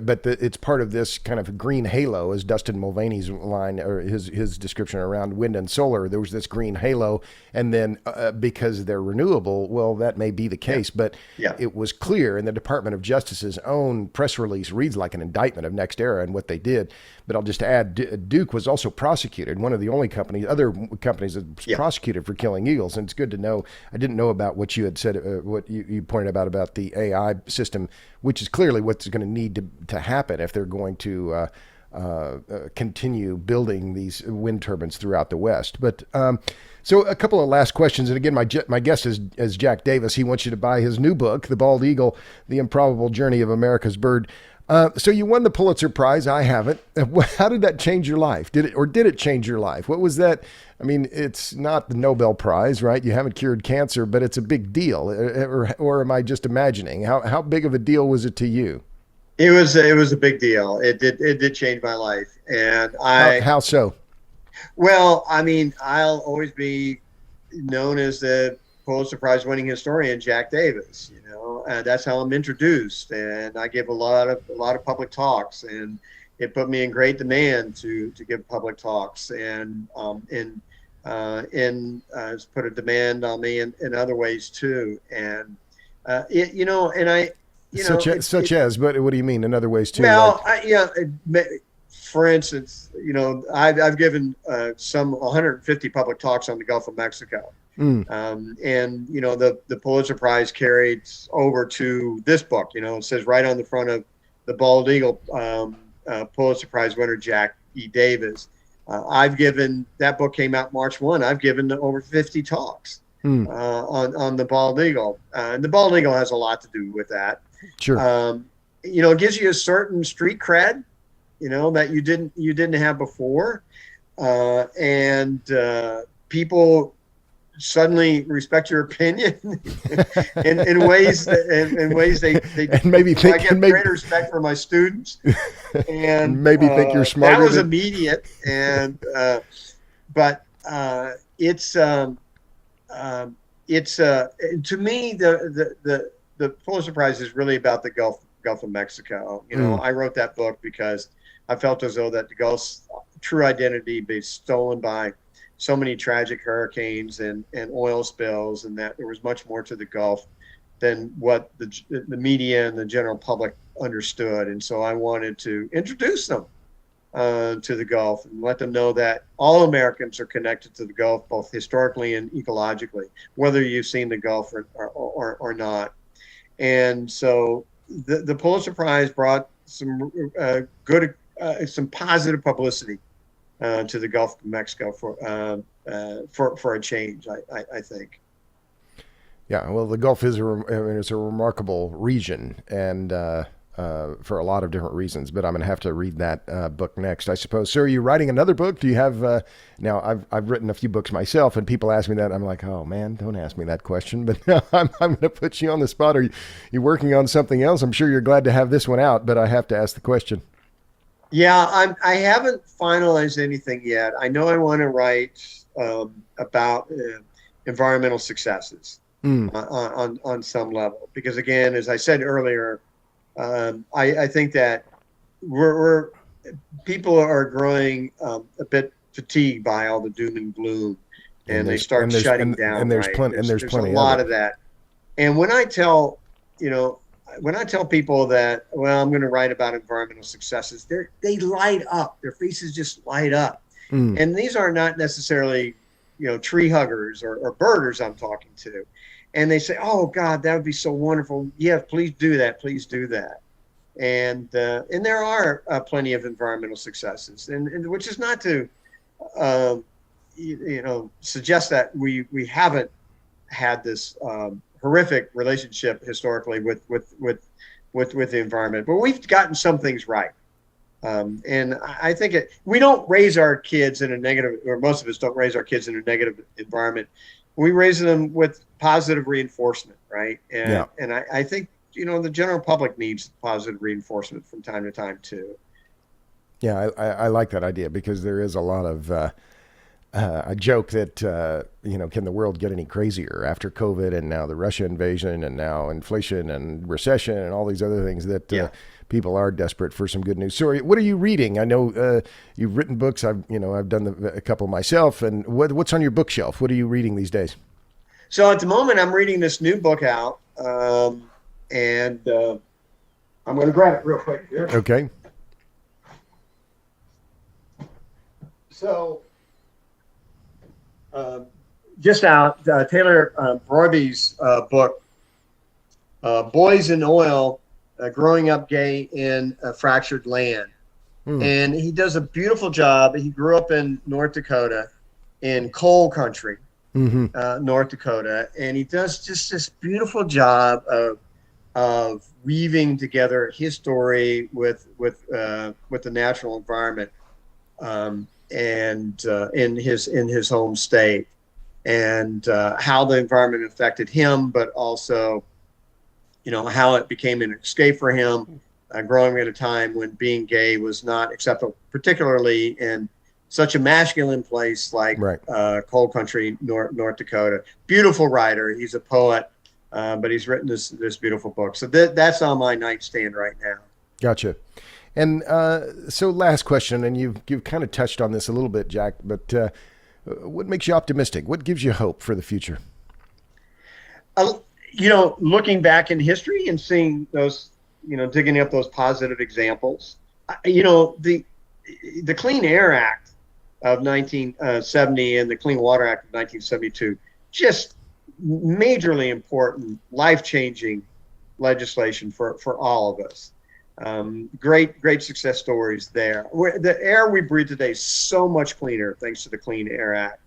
but it's part of this kind of green halo, as Dustin Mulvaney's line or his description around wind and solar. There was this green halo, and then because they're renewable, well, that may be the case, but it was clear, and the Department of Justice's own press release reads like an indictment of NextEra and what they did. But I'll just add, Duke was also prosecuted, one of the only other companies that was prosecuted for killing eagles. And it's good to know. I didn't know about what you had said, what you pointed about the AI system, which is clearly what's going to need to happen if they're going to continue building these wind turbines throughout the West. But so a couple of last questions. And again, my guest is Jack Davis. He wants you to buy his new book, The Bald Eagle, The Improbable Journey of America's Bird. So you won the Pulitzer Prize. I haven't. How did that change your life? Did it change your life? What was that? I mean, it's not the Nobel Prize, right? You haven't cured cancer, but it's a big deal. Or am I just imagining? How big of a deal was it to you? It was a big deal. It did change my life. And how so? Well, I mean, I'll always be known as the Pulitzer Prize winning historian, Jack Davis. That's how I'm introduced, and I give a lot of public talks, and it put me in great demand to give public talks, and it's put a demand on me in other ways too, and such as, but what do you mean in other ways too? Well, for instance, I've given some 150 public talks on the Gulf of Mexico. And the Pulitzer Prize carried over to this book. It says right on the front of the Bald Eagle, Pulitzer Prize winner Jack E. Davis. That book came out March 1. I've given over 50 talks on the Bald Eagle, and the Bald Eagle has a lot to do with that. Sure. It gives you a certain street cred, that you didn't have before, and people suddenly respect your opinion in ways they and maybe think, I get greater respect for my students, and maybe think you're smarter. That was immediate, and but it's to me the Pulitzer Prize is really about the Gulf of Mexico. I wrote that book because I felt as though that the Gulf's true identity be stolen by so many tragic hurricanes and oil spills, and that there was much more to the Gulf than what the media and the general public understood. And so I wanted to introduce them to the Gulf and let them know that all Americans are connected to the Gulf, both historically and ecologically, whether you've seen the Gulf or not. And so the Pulitzer Prize brought some some positive publicity to the Gulf of Mexico for a change, I think. Yeah, well, the Gulf is it's a remarkable region, and for a lot of different reasons. But I'm going to have to read that book next, I suppose. So, are you writing another book? Do you have? Now, I've written a few books myself, and people ask me that. I'm like, oh man, don't ask me that question. But now I'm going to put you on the spot. Are you working on something else? I'm sure you're glad to have this one out, but I have to ask the question. Yeah, I haven't finalized anything yet. I know I want to write about environmental successes on some level, because again, as I said earlier, I think that we're people are growing a bit fatigued by all the doom and gloom, and they start shutting down. And there's right, plenty, and there's a plenty lot of of that. And when I tell, when I tell people that, well, I'm going to write about environmental successes, they light up. Their faces just light up. And these are not necessarily, tree huggers or birders I'm talking to. And they say, oh, God, that would be so wonderful. Yeah, please do that. Please do that. And there are plenty of environmental successes, and which is not to, suggest that we haven't had this horrific relationship historically with the environment, but we've gotten some things right. And I think we don't raise our kids in a negative, or most of us don't raise our kids in a negative environment. We raise them with positive reinforcement, right? And I think, the general public needs positive reinforcement from time to time too. Yeah, I like that idea, because there is a lot of a joke that can the world get any crazier after COVID and now the Russia invasion and now inflation and recession and all these other things that people are desperate for some good news. So, what are you reading? I know you've written books. I've done a couple myself. And what's on your bookshelf? What are you reading these days? So at the moment, I'm reading this new book out. And I'm going to grab it real quick here. Okay. So, just out, Taylor Broiby's book, Boys in Oil, Growing Up Gay in Fractured Land. And he does a beautiful job. He grew up in North Dakota, in coal country, North Dakota. And he does just this beautiful job of weaving together his story with the natural environment, and in his home state, and how the environment affected him, but also, how it became an escape for him, growing at a time when being gay was not acceptable, particularly in such a masculine place like coal country, North Dakota. Beautiful writer. He's a poet. But he's written this beautiful book. So that's on my nightstand right now. Gotcha. And so last question, and you've kind of touched on this a little bit, Jack, but what makes you optimistic? What gives you hope for the future? Looking back in history and seeing those, digging up those positive examples. The Clean Air Act of 1970 and the Clean Water Act of 1972, just majorly important, life-changing legislation for all of us. Great success stories there. The air we breathe today is so much cleaner thanks to the Clean Air Act.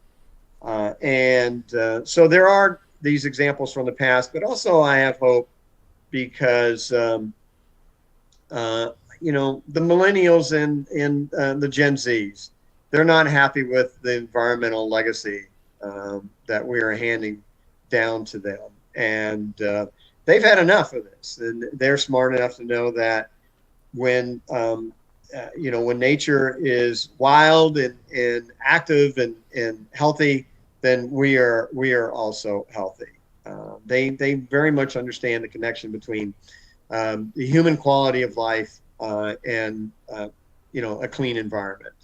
So there are these examples from the past, but also I have hope because, the millennials and the Gen Zs, they're not happy with the environmental legacy that we are handing down to them. And they've had enough of this. And they're smart enough to know that when nature is wild and active and healthy, then we are also healthy. They very much understand the connection between the human quality of life and a clean environment.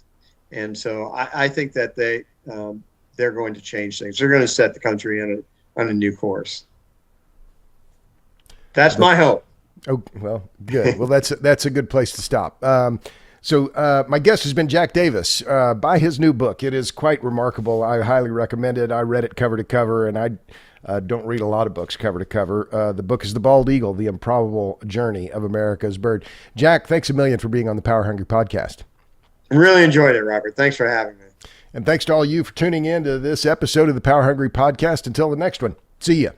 And so I think that they're going to change things. They're going to set the country on a new course. That's my hope. Oh, well, good. Well, that's a good place to stop. So my guest has been Jack Davis. Buy his new book. It is quite remarkable. I highly recommend it. I read it cover to cover, and I don't read a lot of books cover to cover. The book is The Bald Eagle, The Improbable Journey of America's Bird. Jack, thanks a million for being on the Power Hungry podcast. Really enjoyed it, Robert. Thanks for having me. And thanks to all you for tuning in to this episode of the Power Hungry podcast. Until the next one, see ya.